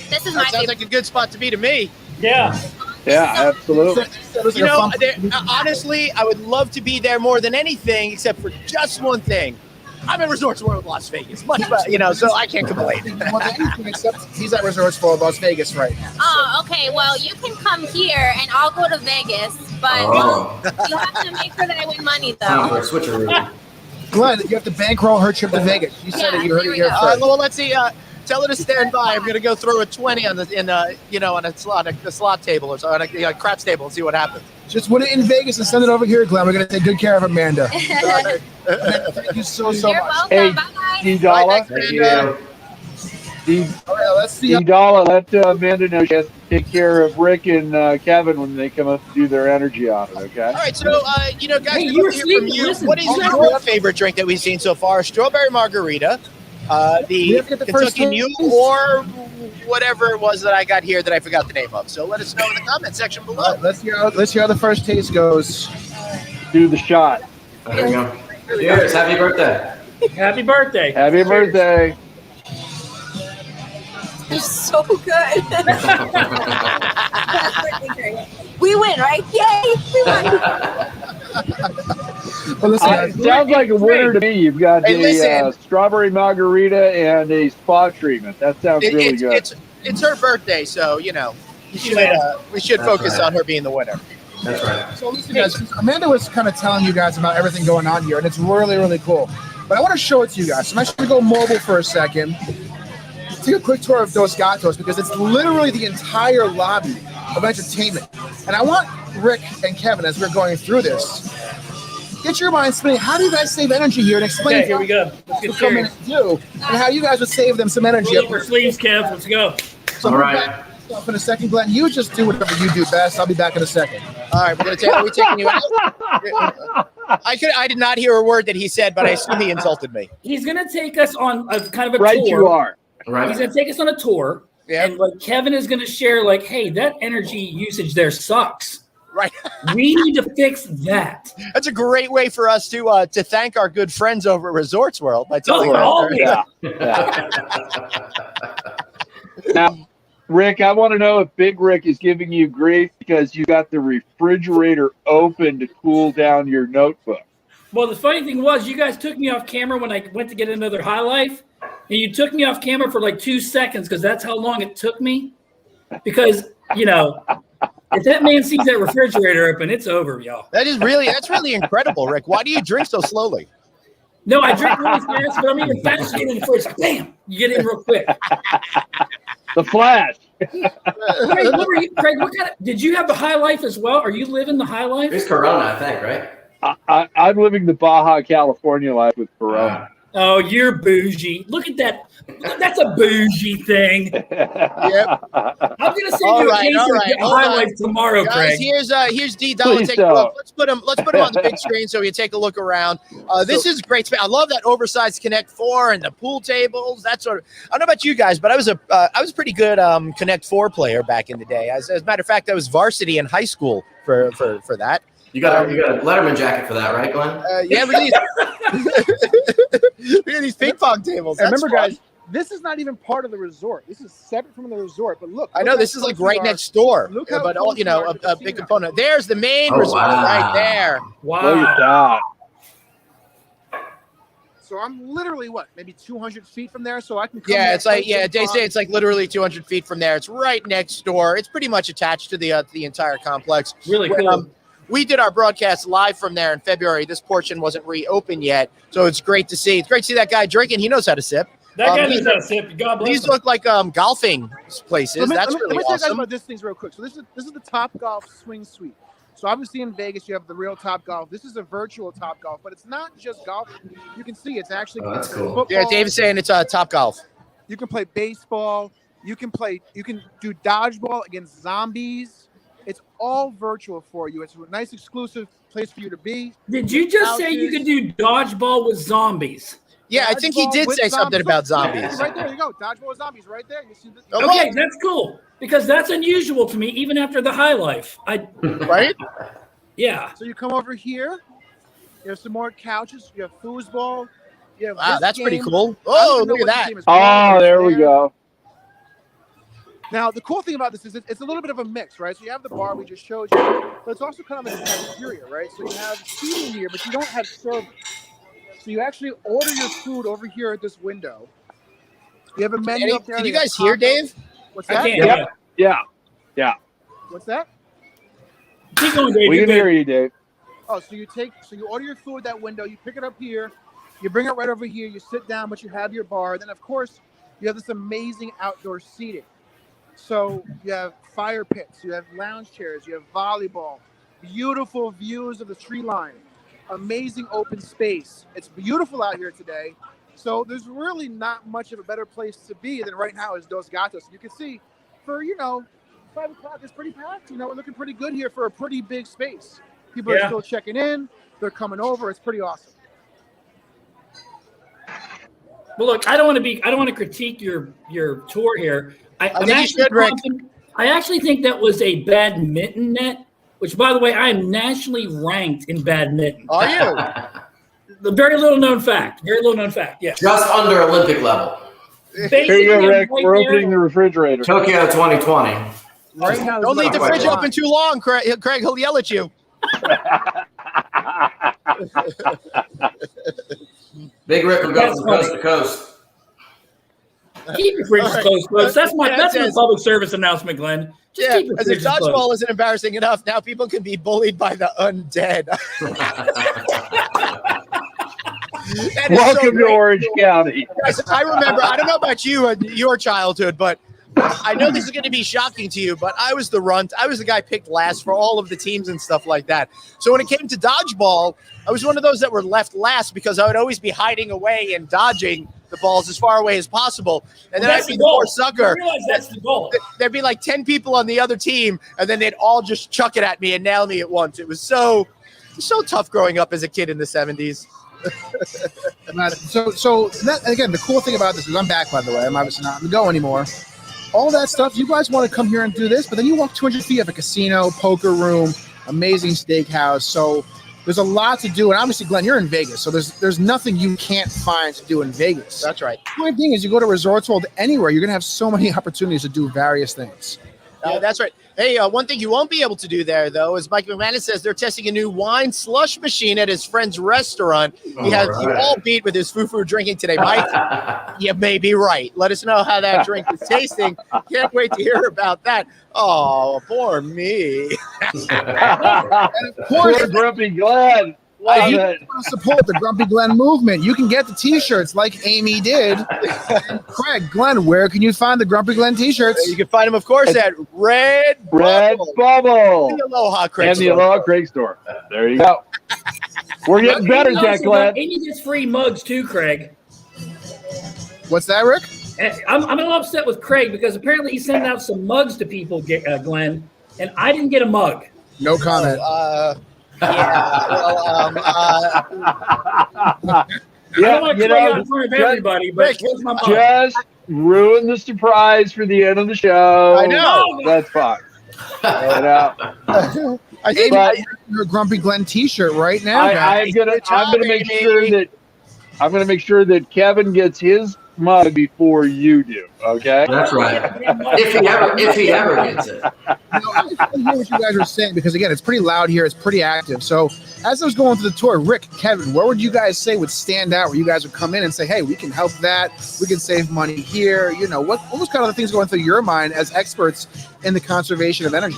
This is my That sounds like a good spot to be to me. Yeah. Yeah, absolutely. You know, honestly, I would love to be there more than anything, except for just one thing. I'm at Resorts World Las Vegas, much better, so I can't complain. Except he's at Resorts World Las Vegas right now. Oh, okay. Well, you can come here, and I'll go to Vegas, but you have to make sure that I win money, Time for though. a switcheroo. Glenn, you have to bankroll her trip to Vegas. You said it. You heard it here All right, first. well, let's see. Tell her to stand by. I'm going to go throw a 20 on on a slot table or so, on a craps table and see what happens. Just win it in Vegas and send it over here, Glenn. We're going to take good care of Amanda. Amanda, thank you so You're much. welcome. Hey, Bye-bye. D-Dollar. Thank you. All right, let's see. D-Dollar, let Amanda know she has to take care of Rick and Kevin when they come up to do their energy audit, okay? All right, so, guys, Hey, we'd love you to were hear from sleeping. you. Listen, What is your favorite drink that we've seen so far? Strawberry margarita, the have to get the first Kentucky Mule, taste. or whatever it was that I got here that I forgot the name of. So let us know in the comment section below. All right, let's hear how the first taste goes. Do the shot. There we go. Cheers. Happy birthday. Happy birthday. Happy birthday. It's so good. We win, right? Yay! We won. Well, listen, guys, Sounds like a winner to me. You've got Hey, a listen. strawberry margarita and a spa treatment. That sounds really good. It's her birthday, so we should focus on her being the winner. That's right. So listen, guys, Amanda was kind of telling you guys about everything going on here, and it's really, really cool. But I want to show it to you guys. So I'm actually going to go mobile for a second. Take a quick tour of Dos Gatos because it's literally the entire lobby of entertainment. And I want Rick and Kevin, as we're going through this, get your mind spinning. How do you guys save energy here? And explain Okay, here we go. Let's get what serious. do and how you guys would save them some energy. Roll up our sleeves, Kev. Let's go. So All we've right. got Up in a second, Glenn. You just do whatever you do best. I'll be back in a second. All right, are we taking you out? I did not hear a word that he said, but I assume he insulted me. He's going to take us on a kind of a Right, tour. you are. Right. He's going to take us on a tour. Yeah. And like Kevin is going to share, like, hey, that energy usage there sucks. Right. We need to fix that. That's a great way for us to thank our good friends over at Resorts World by telling them. Now, Rick, I want to know if Big Rick is giving you grief because you got the refrigerator open to cool down your notebook. Well, the funny thing was, you guys took me off camera when I went to get another High Life, and you took me off camera for like 2 seconds because that's how long it took me. Because, you know, if that man sees that refrigerator open, it's over, y'all. That's really incredible, Rick. Why do you drink so slowly? No, I drink really fast, but I'm even faster getting in the fridge. Like, bam, you get in real quick. The Flash. Craig, what were you, Craig, what kind of, did you have the High Life as well? Are you living the High Life? It's Corona, I think, right? I'm living the Baja California life with Corona. Oh, you're bougie. Look at that. That's a bougie thing. Yep. I'm going to send you a case of High Life tomorrow, Guys, Craig. here's D. Let's put him on the big screen so you take a look around. This is great space. I love that oversized Connect 4 and the pool tables. That sort of. I don't know about you guys, but I was a pretty good Connect 4 player back in the day. As a matter of fact, I was varsity in high school for that. You got a Letterman jacket for that, right, Glenn? Yeah, look at these ping pong tables. And That's remember, fun. guys, this is not even part of the resort. This is separate from the resort. But look, I know this is like right next door, but all, a big component. There's the main resort right there. Look at that. So I'm literally maybe 200 feet from there, so I can. It's like they say it's like literally 200 feet from there. It's right next door. It's pretty much attached to the entire complex. Really cool. We did our broadcast live from there in February. This portion wasn't reopened yet, so it's great to see. It's great to see that guy drinking. He knows how to sip. That guy knows how to sip. God bless These him. look like golfing places. Let That's me really tell you guys awesome. about this thing real quick. So this is the Topgolf swing suite. So obviously in Vegas you have the real Topgolf. This is a virtual Topgolf, but it's not just golf. You can see it's actually that's cool. football. Yeah, David's saying it's Topgolf. You can play baseball. You can do dodgeball against zombies. It's all virtual for you. It's a nice exclusive place for you to be. Did you just say you could do dodgeball with zombies? Yeah, I think he did say something about zombies. Right there you go. Dodgeball with zombies right there. You see this? Okay, that's cool. Because that's unusual to me, even after the High Life. Right? Yeah. So you come over here. You have some more couches. You have foosball. You have Wow, that's pretty game. cool. I don't Oh, even know look at what this that. game is Oh, called. there we go. Now, the cool thing about this is it's a little bit of a mix, right? So you have the bar we just showed you, but it's also kind of a cafeteria, right? So you have seating here, but you don't have service. So you actually order your food over here at this window. You have a menu up there. Did you guys hear Dave? What's that? I can't. Yeah. What's that? Keep going, Dave. We You're can hear good. you, Dave. Oh, so you order your food at that window, you pick it up here, you bring it right over here, you sit down, but you have your bar. Then, of course, you have this amazing outdoor seating. So you have fire pits, you have lounge chairs, you have volleyball, beautiful views of the tree line, amazing open space. It's beautiful out here today. So there's really not much of a better place to be than right now is Dos Gatos. You can see for, 5 o'clock, it's pretty packed. We're looking pretty good here for a pretty big space. People are still checking in. They're coming over. It's pretty awesome. Well, look, I don't want to critique your tour here. I think you should, Rick. I actually think that was a badminton net, which, by the way, I am nationally ranked in badminton. Are you? The very little known fact. Yes. Just under Olympic level. Here you go, Rick. We're opening the refrigerator. Tokyo 2020. Right now, Don't leave the fridge open too long, Craig. He'll yell at you. Big Rick will go from coast to coast. Keep your fridges closed, folks. That's my public service announcement, Glenn. Just keep your as if fridges dodgeball closed. isn't embarrassing enough, now people can be bullied by the undead. Welcome to Orange County. Guys, I remember, I don't know about you and your childhood, but I know this is going to be shocking to you, but I was the runt. I was the guy picked last for all of the teams and stuff like that. So when it came to dodgeball, I was one of those that were left last because I would always be hiding away and dodging the balls as far away as possible. And then That's I'd be the the goal. poor sucker. I realize that's the goal. There'd be like 10 people on the other team, and then they'd all just chuck it at me and nail me at once. It was so tough growing up as a kid in the 70s. So that, again, the cool thing about this is I'm back, by the way. I'm obviously not going to go anymore. All that stuff, you guys want to come here and do this, but then you walk 200 feet of a casino, poker room, amazing steakhouse. So there's a lot to do. And obviously, Glenn, you're in Vegas, so there's nothing you can't find to do in Vegas. That's right. The only thing is you go to Resorts World anywhere, you're going to have so many opportunities to do various things. That's right. Hey, one thing you won't be able to do there, though, is Mike McManus says they're testing a new wine slush machine at his friend's restaurant. He has you all beat with his foo-foo drinking today. Mike, you may be right. Let us know how that drink is tasting. Can't wait to hear about that. Oh, poor me. And of course, Poor Grumpy Glenn. If you want to support the Grumpy Glenn movement, you can get the T-shirts like Amy did. And Craig, Glenn, where can you find the Grumpy Glenn T-shirts? You can find them, of course, at Red Bubble. And the Aloha Craig And the store. Aloha Craig store. There you go. We're getting better, Jack Glenn. Amy gets free mugs too, Craig. What's that, Rick? I'm a little upset with Craig because apparently he sent out some mugs to people, Glenn, and I didn't get a mug. No comment. I don't want to play in front of everybody, but where's my mug? Just ruin the surprise for the end of the show. I know. That's fine. I think your Grumpy Glenn T-shirt right now. I'm gonna make sure that Kevin gets his mug before you do. Okay. That's right. if he ever gets it. I hear what you guys are saying because again, it's pretty loud here. It's pretty active. So as I was going through the tour, Rick, Kevin, what would you guys say would stand out where you guys would come in and say, hey, we can help that. We can save money here. You know, what was kind of the things going through your mind as experts in the conservation of energy?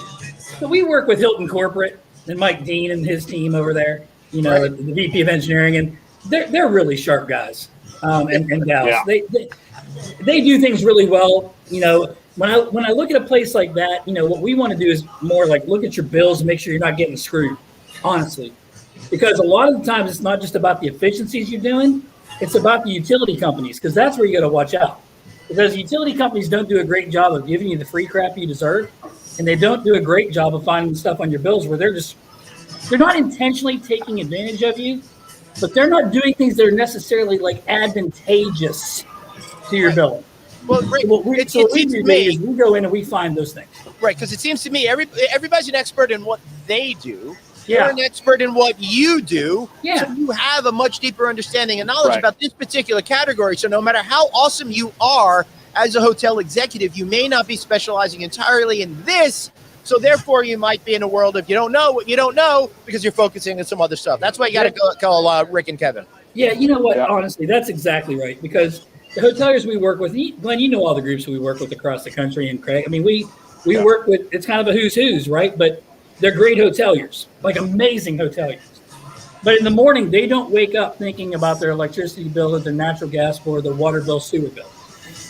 So we work with Hilton Corporate and Mike Dean and his team over there, you know, Right. the VP of engineering, and they're really sharp guys and gals. Yeah. They do things really well. You know, when I look at a place like that, you know, what we want to do is more like look at your bills and make sure you're not getting screwed, honestly. Because a lot of the times it's not just about the efficiencies you're doing, it's about the utility companies, because that's where you got to watch out. Because utility companies don't do a great job of giving you the free crap you deserve, and they don't do a great job of finding stuff on your bills where they're not intentionally taking advantage of you, but they're not doing things that are necessarily like advantageous to your bill. Well, Rick, What we go in and we find those things. Right, because it seems to me everybody's an expert in what they do. Yeah. You're an expert in what you do. Yeah. So you have a much deeper understanding and knowledge about this particular category. So no matter how awesome you are as a hotel executive, you may not be specializing entirely in this. So therefore, you might be in a world of you don't know what you don't know because you're focusing on some other stuff. That's why you got to call Rick and Kevin. Yeah, you know what? Honestly, that's exactly right. Because the hoteliers we work with, Glenn, you know all the groups we work with across the country, and Craig. I mean, we work with. It's kind of a who's, right? But they're great hoteliers, like amazing hoteliers. But in the morning, they don't wake up thinking about their electricity bill or their natural gas bill or their water bill, sewer bill.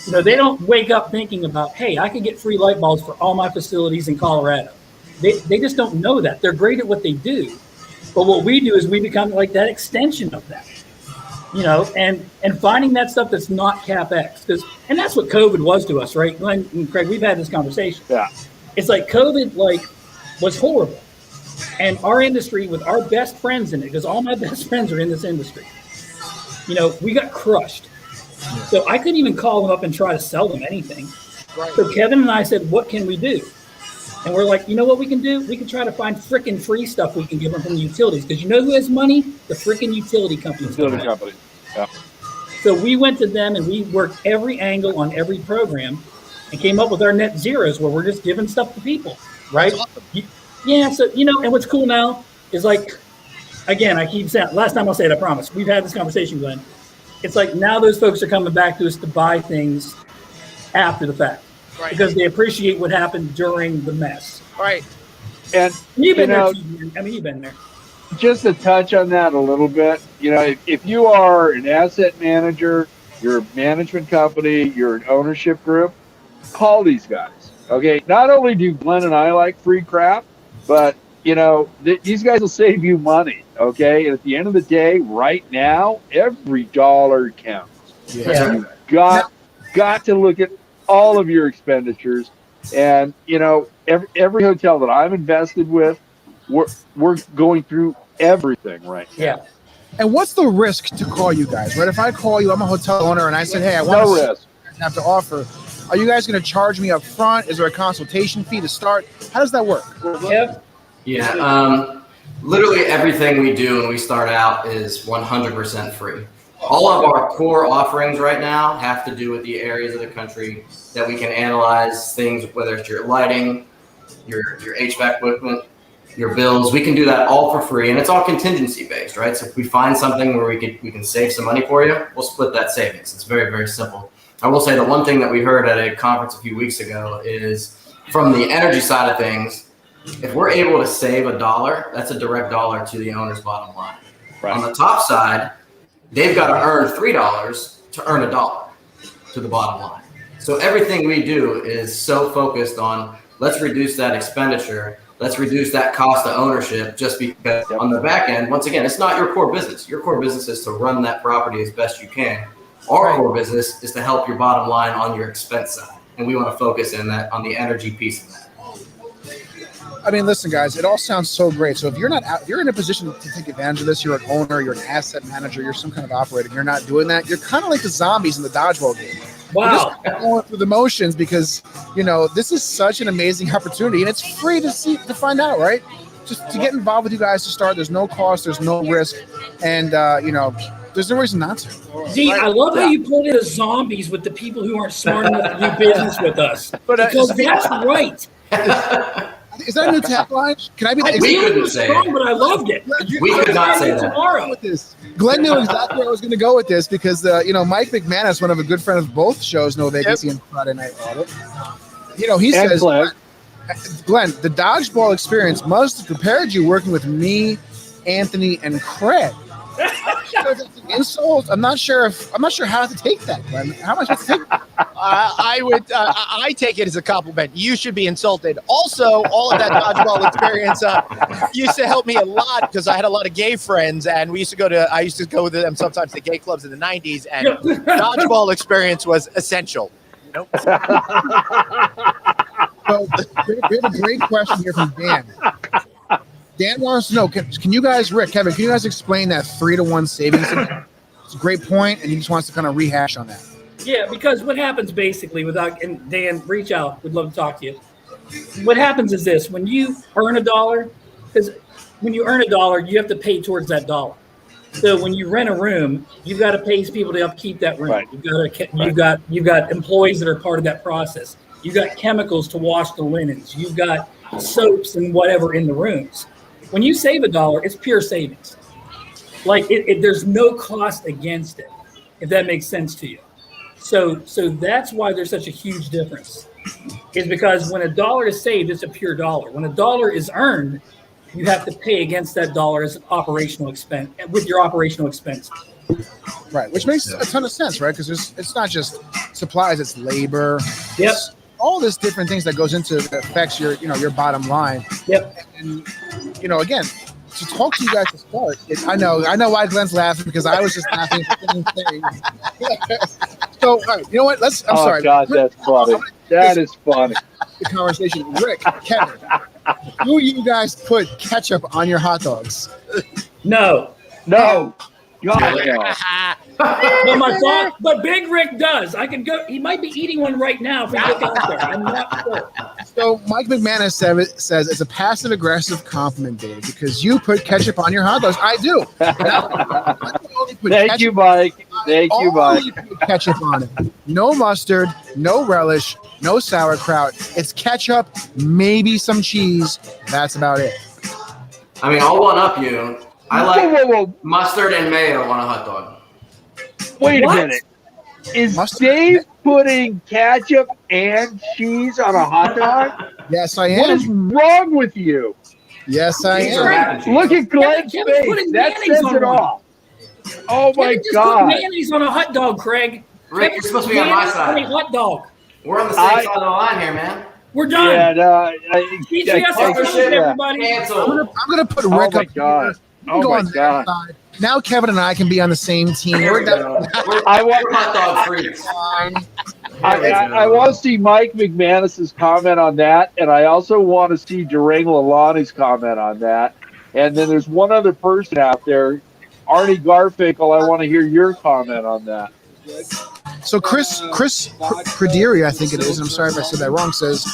You know, they don't wake up thinking about, hey, I can get free light bulbs for all my facilities in Colorado. They just don't know that. They're great at what they do. But what we do is we become like that extension of that, you know, and finding that stuff that's not CapEx. And that's what COVID was to us, right? Glenn and Craig, we've had this conversation. Yeah. It's like COVID, was horrible. And our industry, with our best friends in it, because all my best friends are in this industry, you know, we got crushed. So I couldn't even call them up and try to sell them anything. Right. So Kevin and I said, what can we do? And we're like, you know what we can do? We can try to find frickin' free stuff we can give them from the utilities. Because you know who has money? The frickin' utility companies. Yeah. So we went to them and we worked every angle on every program and came up with our net zeros where we're just giving stuff to people. Right? Awesome. Yeah. So, you know, and what's cool now is like, again, I keep saying, last time I'll say it, I promise. We've had this conversation, Glenn. It's like now those folks are coming back to us to buy things after the fact. Right. Because they appreciate what happened during the mess. Right. And you've been there. I mean, you've been there. Just to touch on that a little bit, you know, if you are an asset manager, you're a management company, you're an ownership group, call these guys. Okay. Not only do Glenn and I like free crap, but you know, these guys will save you money. Okay. And at the end of the day, right now, every dollar counts. Yeah. Got to look at all of your expenditures. And, every hotel that I'm invested with, we're going through everything right now. Yeah. And what's the risk to call you guys, right? If I call you, I'm a hotel owner, and I said, hey, I want to have to offer. Are you guys going to charge me up front? Is there a consultation fee to start? How does that work? Yeah. Literally everything we do when we start out is 100% free. All of our core offerings right now have to do with the areas of the country that we can analyze things, whether it's your lighting, your HVAC equipment, your bills. We can do that all for free, and it's all contingency based, right? So if we find something where we can save some money for you, we'll split that savings. It's very, very simple. I will say the one thing that we heard at a conference a few weeks ago is from the energy side of things, if we're able to save $1, that's a direct dollar to the owner's bottom line. Right. On the top side, they've got to earn $3 to earn $1 to the bottom line. So everything we do is so focused on let's reduce that expenditure. Let's reduce that cost of ownership just because on the back end, once again, it's not your core business. Your core business is to run that property as best you can. Our core business is to help your bottom line on your expense side. And we want to focus on the energy piece of that. I mean, listen, guys, it all sounds so great. So if you're in a position to take advantage of this, you're an owner, you're an asset manager, you're some kind of operator, you're not doing that, you're kind of like the zombies in the dodgeball game. Wow. You're just going through the motions because, this is such an amazing opportunity, and it's free to find out, right? Just to get involved with you guys to start. There's no cost, there's no risk, and, there's no reason not to. Gee, I love how you put in the zombies with the people who aren't smart enough to do business with us. Because that's right. Is that a new tagline? Can I be? We couldn't say it, but I loved it. We could not say that. Tomorrow. With this. Glenn knew exactly where I was going to go with this because, Mike McManus, one of a good friend of both shows, No Vacancy and Friday Night Audit, he says, Glenn, the dodgeball experience must have prepared you working with me, Anthony, and Craig. Insult. I'm not sure how to take that, Glenn. How am I supposed to take that? I take it as a compliment. You should be insulted. Also, all of that dodgeball experience used to help me a lot because I had a lot of gay friends, and I used to go with them sometimes to gay clubs in the 90s, and dodgeball experience was essential. Nope. So we have a great question here from Dan. Dan wants to know, can you guys, Rick, Kevin, can you guys explain that 3-to-1 savings? It's a great point, and he just wants to kind of rehash on that. Yeah, because what happens basically and Dan, reach out. We'd love to talk to you. What happens is this. When you earn $1, because when you earn $1, you have to pay towards that dollar. So when you rent a room, you've got to pay people to upkeep that room. Right. You've got employees that are part of that process. You've got chemicals to wash the linens. You've got soaps and whatever in the rooms. When you save $1, it's pure savings. Like there's no cost against it, if that makes sense to you. So that's why there's such a huge difference. Is because when $1 is saved, it's a pure dollar. When $1 is earned, you have to pay against that dollar as an operational expense with your operational expense. Right, which makes a ton of sense, right? Because it's not just supplies; it's labor. Yep. It's all this different things that goes into that affects your bottom line. Yep. And again, to talk to you guys to start, I know why Glenn's laughing because I was just laughing at the same thing. So, all right, you know what? I'm sorry. God, that's funny. That is funny. The conversation, Rick, Kevin, do you guys put ketchup on your hot dogs? No. God, but Big Rick does. I can go. He might be eating one right now if we look out there. I'm not sure. So Mike McManus says it's a passive aggressive compliment, Dave, because you put ketchup on your hot dogs. I do. Thank you, Mike. Thank you, Mike. Put ketchup on it. No mustard, no relish, no sauerkraut. It's ketchup, maybe some cheese. That's about it. I mean, I'll one up you. I like mustard and mayo on a hot dog. Wait a minute. Is Dave putting ketchup and cheese on a hot dog? Yes, I am. What is wrong with you? Yes, I am. Look at Glenn's face. That says it all. Oh, my God. Put mayonnaise on a hot dog, Craig. Rick, you're supposed to be on my side. On a hot dog. We're on the same side of the line here, man. We're done. Yeah, no. everybody. Cancel. I'm gonna put Rick up. God. Oh, my God. Now Kevin and I can be on the same team. There we go. We're hot dog freaks. I want to see Mike McManus's comment on that, and I also want to see Durang Lalani's comment on that. And then there's one other person out there, Arnie Garfinkel. I want to hear your comment on that. So Chris Pradiri, I think it is, and I'm sorry if I said that wrong, says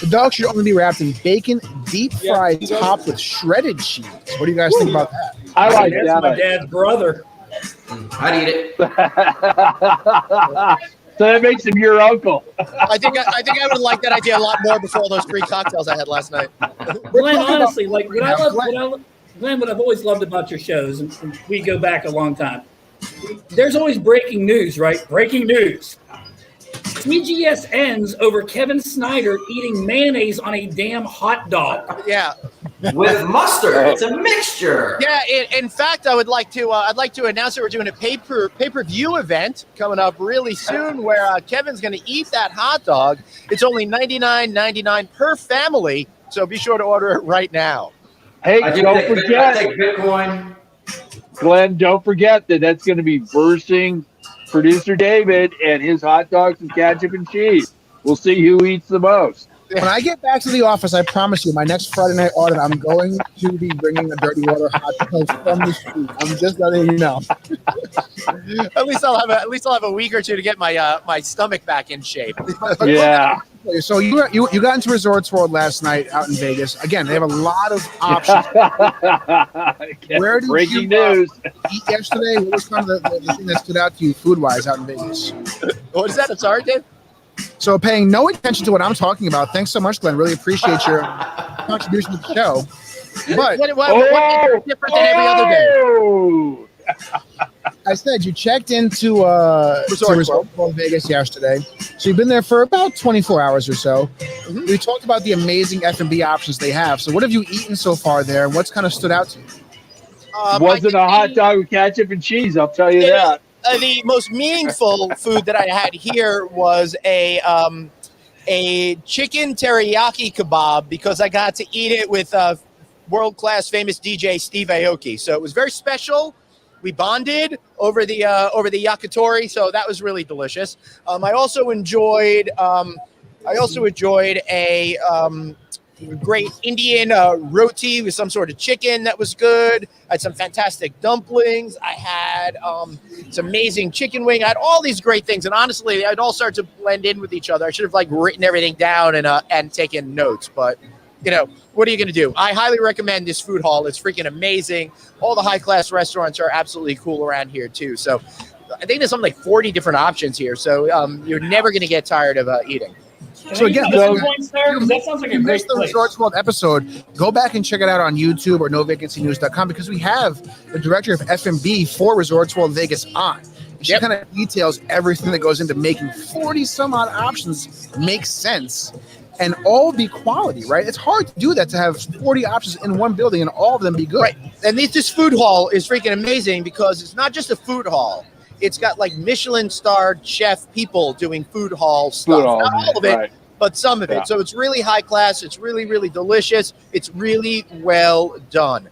the dog should only be wrapped in bacon, deep fried, topped with shredded cheese. What do you guys think about that? I like That's that. my dad's brother. I'd eat it. So that makes him your uncle. I think I would like that idea a lot more before all those free cocktails I had last night. Glenn, honestly, like Glenn, what I've always loved about your shows, and we go back a long time. There's always breaking news, right? Breaking news. CGS ends over Kevin Snyder eating mayonnaise on a damn hot dog. Yeah. With mustard. It's a mixture. Yeah, in fact, I'd like to announce that we're doing a pay-per-view event coming up really soon where Kevin's going to eat that hot dog. It's only $99.99 per family, so be sure to order it right now. Hey, don't forget. I take Bitcoin. Glenn, don't forget that's going to be versing producer David and his hot dogs and ketchup and cheese. We'll see who eats the most. When I get back to the office, I promise you, my next Friday night audit, I'm going to be bringing a dirty water hot dog from the street. I'm just letting you know. At least I'll have a week or two to get my stomach back in shape. Yeah. So you got into Resorts World last night out in Vegas. Again, they have a lot of options. Where did Breaking you news. Eat yesterday? What was kind of the thing that stood out to you food-wise out in Vegas? What is that? I'm sorry, Dave. So paying no attention to what I'm talking about. Thanks so much, Glenn. Really appreciate your contribution to the show. But what different than every other day? I said you checked into Resort World Vegas yesterday. So you've been there for about 24 hours or so. Mm-hmm. We talked about the amazing F&B options they have. So what have you eaten so far there, and what's kind of stood out to you? Wasn't a hot dog with ketchup and cheese, I'll tell you that. The most meaningful food that I had here was a chicken teriyaki kebab because I got to eat it with world-class famous DJ Steve Aoki. So it was very special. We bonded over the yakitori, so that was really delicious. I also enjoyed a great Indian roti with some sort of chicken that was good. I had some fantastic dumplings. I had some amazing chicken wing. I had all these great things, and honestly, it all started to blend in with each other. I should have written everything down and taken notes, but what are you going to do? I highly recommend this food hall. It's freaking amazing. All the high-class restaurants are absolutely cool around here, too. So I think there's something like 40 different options here. So you're never going to get tired of eating. So again, that sounds like a great the Resorts World episode. Go back and check it out on YouTube or NoVacancyNews.com because we have the director of F&B for Resorts World Vegas on. She kind of details everything that goes into making 40 some odd options make sense and all be quality, right? It's hard to do that, to have 40 options in one building and all of them be good. Right. And this food hall is freaking amazing because it's not just a food hall. It's got Michelin-starred chef people doing food hall stuff. Not all of it, but some of it. So it's really high class. It's really, really delicious. It's really well done.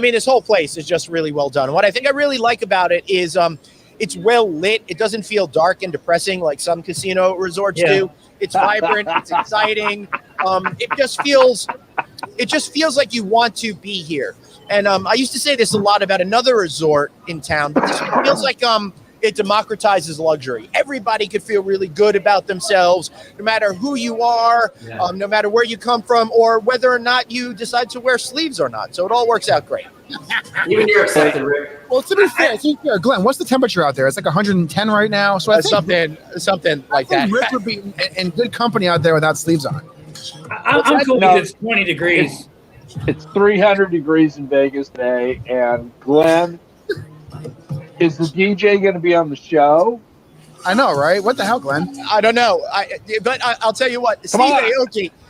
This whole place is just really well done. What I think I really like about it is it's well lit. It doesn't feel dark and depressing like some casino resorts do. It's vibrant. It's exciting. It just feels like you want to be here. And I used to say this a lot about another resort in town, but this one feels like it democratizes luxury. Everybody could feel really good about themselves, no matter who you are, no matter where you come from, or whether or not you decide to wear sleeves or not. So it all works out great. Even you're accepted, Rick. Well, to be fair, Glenn, what's the temperature out there? It's 110 right now. So I think something like that. Rick would be in good company out there without sleeves on. I'm cool with it's 20 degrees. It's 300 degrees in Vegas today, and Glenn, is the DJ going to be on the show? I know, right? What the hell, Glenn? I don't know. But I'll tell you what.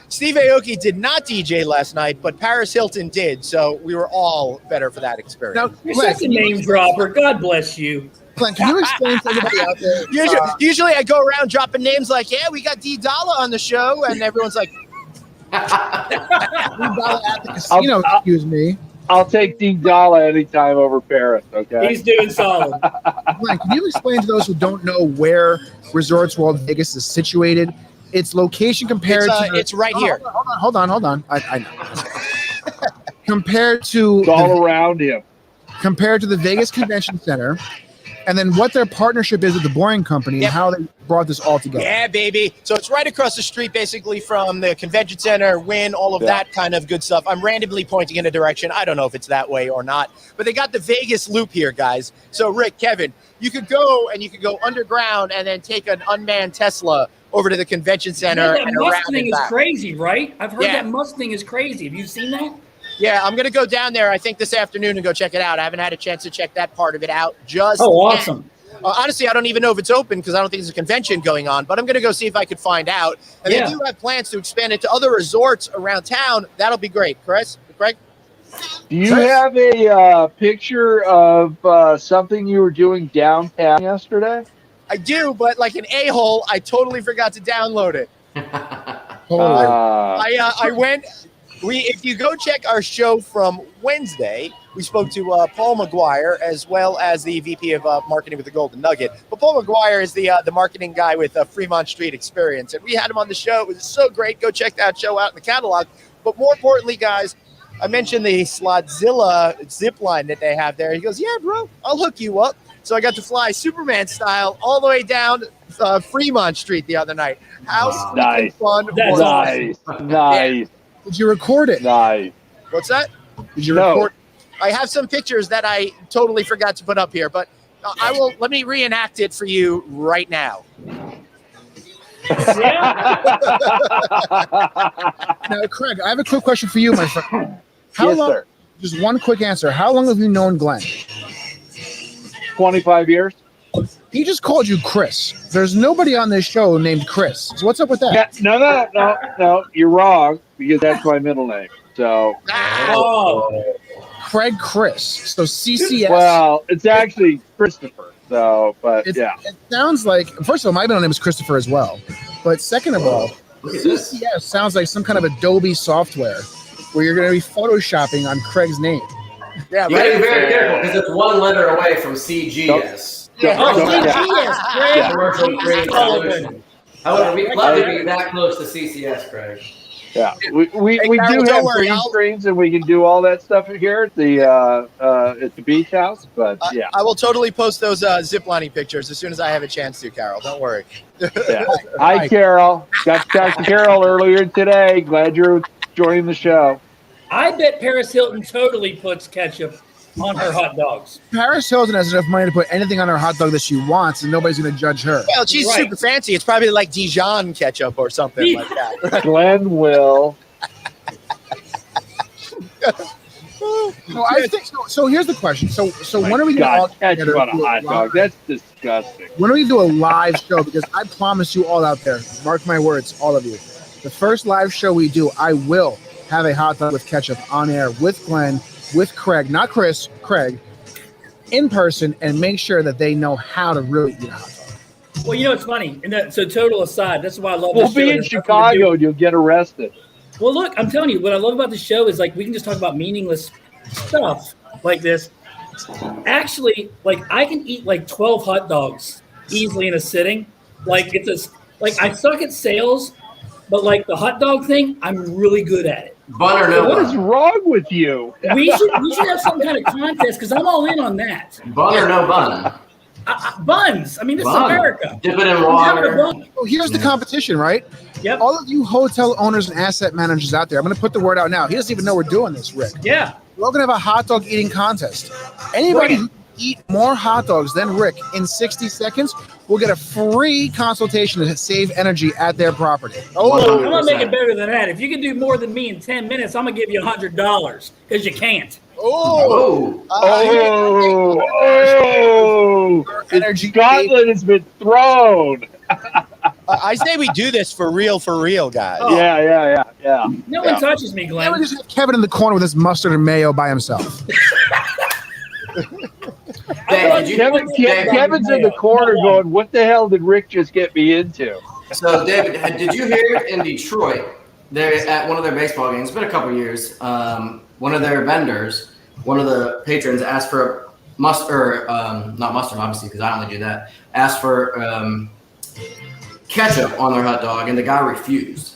Steve Aoki did not DJ last night, but Paris Hilton did. So we were all better for that experience. Now, you're such a name dropper. God bless you. Glenn, can you explain to everybody out there? Usually I go around dropping names like, yeah, we got D Dollar on the show, and everyone's like, D Dollar at the casino, excuse me. I'll take Team Gala anytime over Paris. Okay. He's doing solid. Glenn, can you explain to those who don't know where Resorts World Vegas is situated? Its location compared to it's right here. Hold on. I know. Compared to It's all around him. Compared to the Vegas Convention Center, and then what their partnership is with the Boring Company and how they brought this all together. Yeah, baby. So it's right across the street, basically, from the convention center, Wynn, all of that kind of good stuff. I'm randomly pointing in a direction. I don't know if it's that way or not. But they got the Vegas loop here, guys. So, Rick, Kevin, you could go underground and then take an unmanned Tesla over to the convention center. That and around Mustang and is back. crazy, right? I've heard that Mustang is crazy. Have you seen that? Yeah, I'm going to go down there, I think, this afternoon and go check it out. I haven't had a chance to check that part of it out just yet. Awesome. Honestly, I don't even know if it's open because I don't think there's a convention going on, but I'm going to go see if I could find out. And they do have plans to expand it to other resorts around town. That'll be great. Craig? Do you have a picture of something you were doing downtown yesterday? I do, but like an a-hole, I totally forgot to download it. I went. If you go check our show from Wednesday, we spoke to Paul McGuire as well as the VP of marketing with the Golden Nugget. But Paul McGuire is the marketing guy with Fremont Street Experience, and we had him on the show. It was so great. Go check that show out in the catalog. But more importantly, guys, I mentioned the Slotzilla zip line that they have there. He goes, "Yeah, bro, I'll hook you up." So I got to fly Superman style all the way down Fremont Street the other night. How nice. Fun! Nice. Yeah. Did you record it? Nice. What's that? Did you record? I have some pictures that I totally forgot to put up here, but I will. Let me reenact it for you right now. Now, Craig, I have a quick question for you, my friend. How long? Sir. Just one quick answer. How long have you known Glenn? 25 years. He just called you Chris. There's nobody on this show named Chris. So what's up with that? Yeah, no. You're wrong because that's my middle name. So. Craig Chris. So CCS. Well, it's actually Christopher. So, but It yeah. sounds like, first of all, my middle name is Christopher as well. But second of all, CCS sounds like some kind of Adobe software where you're going to be photoshopping on Craig's name. Yeah, You got to be very careful because it's one letter away from CGS. CGS, Commercial Green Solution. However, we'd love to be that close to CCS, Craig. Yeah, we Carol, do don't have worry, green screens and we can do all that stuff here at the beach house. But yeah, I will totally post those ziplining pictures as soon as I have a chance to, Carol. Don't worry. yeah. Hi, Carol. Got to talk to Carol earlier today. Glad you're joining the show. I bet Paris Hilton totally puts ketchup on her hot dogs. Paris Hilton has enough money to put anything on her hot dog that she wants, and nobody's going to judge her. Well, she's super fancy. It's probably like Dijon ketchup or something like that. Glenn will. No, I think so. So here's the question. So when are we going to all ketchup together on a hot dog? That's disgusting. When are we do a live show? Because I promise you all out there, mark my words, all of you, the first live show we do, I will have a hot dog with ketchup on air with Glenn, with Craig, not Chris, Craig, in person, and make sure that they know how to really eat a hot dog. Well, it's funny. And so total aside, that's why I love We'll this show. be in Chicago and you'll get arrested. Well, look, I'm telling you, what I love about the show is like we can just talk about meaningless stuff like this. Actually, like I can eat like 12 hot dogs easily in a sitting. Like I suck at sales, but like the hot dog thing, I'm really good at it. Bun or no What bun? is wrong with you? We should have some kind of contest because I'm all in on that. Bun or no bun? Buns. I mean, this Bun. is America. Dip it in I'm having a water. bun. Well, here's the competition, right? Yep. All of you hotel owners and asset managers out there, I'm going to put the word out now. He doesn't even know we're doing this, Rick. Yeah. We're going to have a hot dog eating contest. Anybody who can eat more hot dogs than Rick in 60 seconds will get a free consultation to save energy at their property. Oh, I'm going to make it better than that. If you can do more than me in 10 minutes, I'm going to give you $100 because you can't. Energy Gauntlet has been thrown. I say we do this for real, guys. Oh. Yeah. No one touches me, Why Glenn. don't we just have Kevin in the corner with his mustard and mayo by himself? Kevin's in the corner going, what the hell did Rick just get me into? So, David, did you hear in Detroit, they're at one of their baseball games, it's been a couple years, one of their vendors one of the patrons asked for mustard, not mustard, obviously, because I only do that. Asked for ketchup on their hot dog, and the guy refused,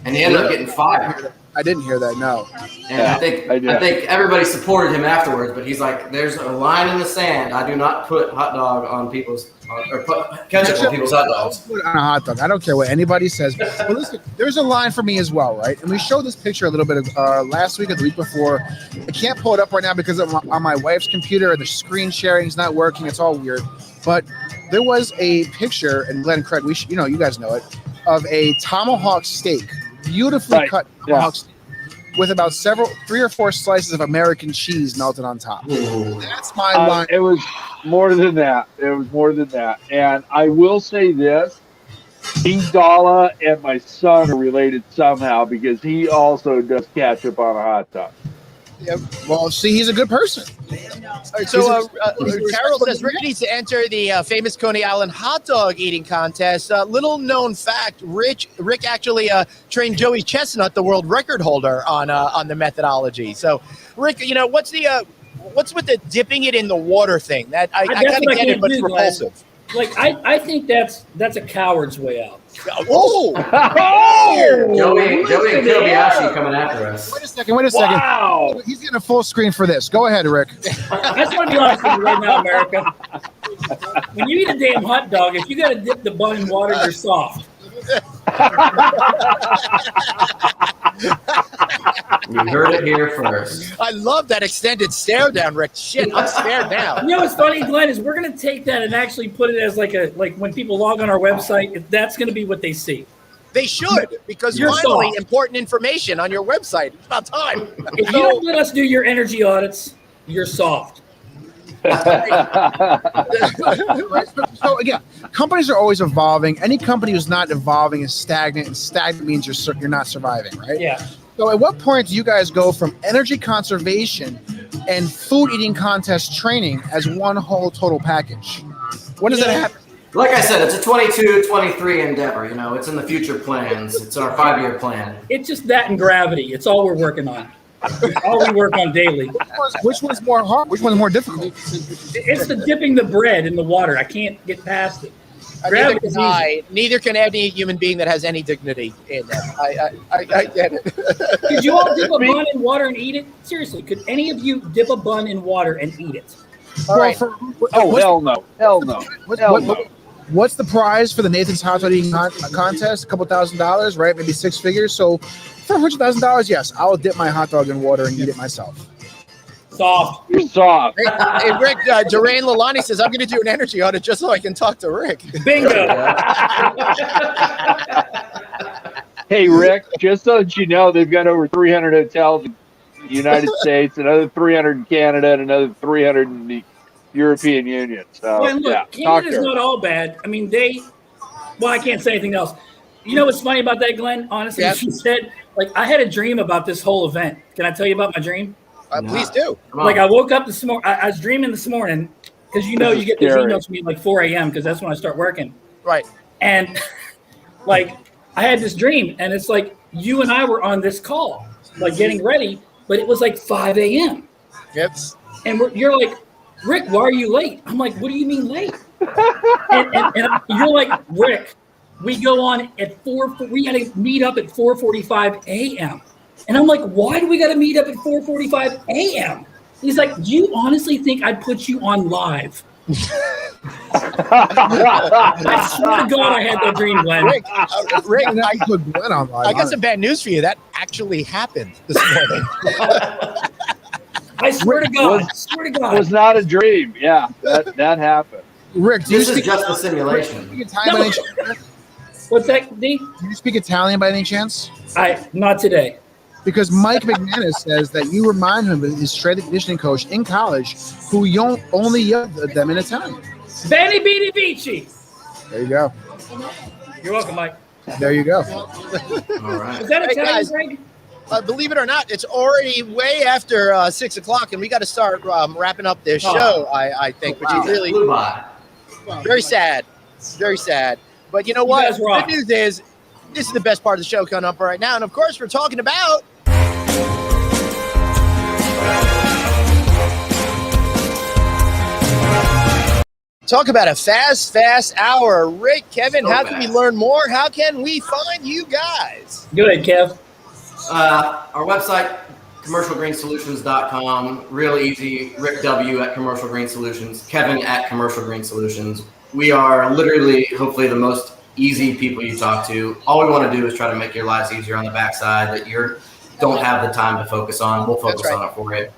and he ended up getting fired. I didn't hear that. No. And I think everybody supported him afterwards, but he's like, "There's a line in the sand. I do not put hot dog on people's or put ketchup on people's hot dogs." On a hot dog. I don't care what anybody says. Well, listen, there's a line for me as well, right? And we showed this picture a little bit of last week or the week before. I can't pull it up right now because I'm on my wife's computer. The screen sharing is not working. It's all weird. But there was a picture, and Glenn Craig, you guys know it, of a tomahawk steak, beautifully cut tomahawk steak, with about 3 or 4 slices of American cheese melted on top. Ooh. That's my line. It was more than that. And I will say this. King Dala and my son are related somehow because he also does ketchup on a hot dog. Yeah, well, see, he's a good person. All right, so Carol says Rick needs to enter the famous Coney Island hot dog eating contest. Little known fact: Rick actually trained Joey Chestnut, the world record holder, on the methodology. So, Rick, what's with the dipping it in the water thing? That I kind of get it, but it's repulsive. Like I think that's a coward's way out. Oh! Joey and Kobayashi coming after us. Wait a second. Wow. He's getting a full screen for this. Go ahead, Rick. I just want to be honest with you right now, America. When you eat a damn hot dog, if you got to dip the bun in water, you're soft. You heard it here first. I love that extended stare down, Rick. Shit, I'm scared now. You know what's funny, Glenn, is we're going to take that and actually put it as like when people log on our website, that's going to be what they see. They should, because You're finally soft. important information on your website. It's about time. If you don't let us do your energy audits, you're soft. So again, companies are always evolving. Any company who's not evolving is stagnant, and stagnant means you're not surviving, right? Yeah. So at what point do you guys go from energy conservation and food eating contest training as one whole total package? When does that happen? Like I said, it's a 22-23 endeavor. It's in the future plans. It's our 5-year plan. It's just that and gravity. It's all we're working on. All we work on daily. Which one's more hard? Which one's more difficult? It's the dipping the bread in the water. I can't get past it. Neither can any human being that has any dignity in that. I get it. Could you all dip a bun in water and eat it? Seriously, could any of you dip a bun in water and eat it? All right. Hell no. What's the prize for the Nathan's Hot Dog Eating Contest? A couple $1,000s, right? Maybe 6 figures. So for $100,000, yes, I'll dip my hot dog in water and eat it myself. Soft. You're soft. Hey Rick, Durain Lalani says, I'm going to do an energy audit just so I can talk to Rick. Bingo. Hey, Rick, just so that you know, they've got over 300 hotels in the United States, another 300 in Canada, and another 300 in the European Union. So, and look, Canada's not all bad. I mean, I can't say anything else. You know what's funny about that, Glenn? Honestly, she said, I had a dream about this whole event. Can I tell you about my dream? Please do. I woke up this morning. I was dreaming this morning because you get these emails from me at 4 a.m. because that's when I start working. Right. And I had this dream, and it's you and I were on this call, getting ready, but it was 5 a.m. Yes. And you're like, Rick, why are you late? I'm like, what do you mean late? and you're like, Rick, we go on at 4. We got to meet up at 4:45 a.m. And I'm like, why do we got to meet up at 4:45 a.m.? He's like, do you honestly think I'd put you on live? I swear to God, I had that dream, Glenn. Rick, I put Glenn on live. I got some bad news for you. That actually happened this morning. I swear to God. It was not a dream. Yeah, that happened. Rick, this is just a simulation. What's that, D? Do you speak Italian by any chance? Not today. Because Mike McManus says that you remind him of his strength and conditioning coach in college who only yelled at them in Italian. Benny Beanie Beachy. There you go. You're welcome, Mike. There you go. All right. Is that Italian, Greg? Believe it or not, it's already way after 6 o'clock, and we got to start wrapping up this show, I think, which is really very sad. Very sad. But you know what? The good news is this is the best part of the show coming up right now. And, of course, we're talking about Talk about a fast hour. Rick, Kevin, So how can we learn more? How can we find you guys? Go ahead, Kev. Our website, commercialgreensolutions.com. Real easy. Rick W. at Commercial Green Solutions. Kevin at Commercial Green Solutions. We are literally, hopefully, the most easy people you talk to. All we want to do is try to make your lives easier on the backside that you don't have the time to focus on. We'll focus on it for you.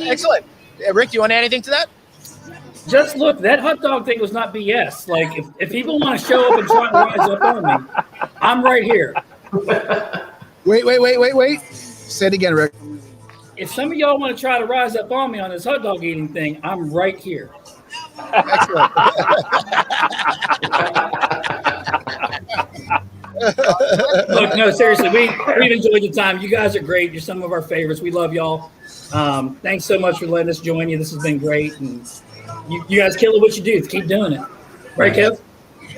Excellent. Rick, do you want to add anything to that? Just look, that hot dog thing was not BS. Like, if people want to show up and try to rise up on me, I'm right here. Wait. Say it again, Rick. If some of y'all want to try to rise up on me on this hot dog eating thing, I'm right here. Excellent. Look, no, seriously, we've enjoyed the time. You guys are great. You're some of our favorites. We love y'all. Thanks so much for letting us join you. This has been great. And you guys kill it what you do. Keep doing it. Right, Kev?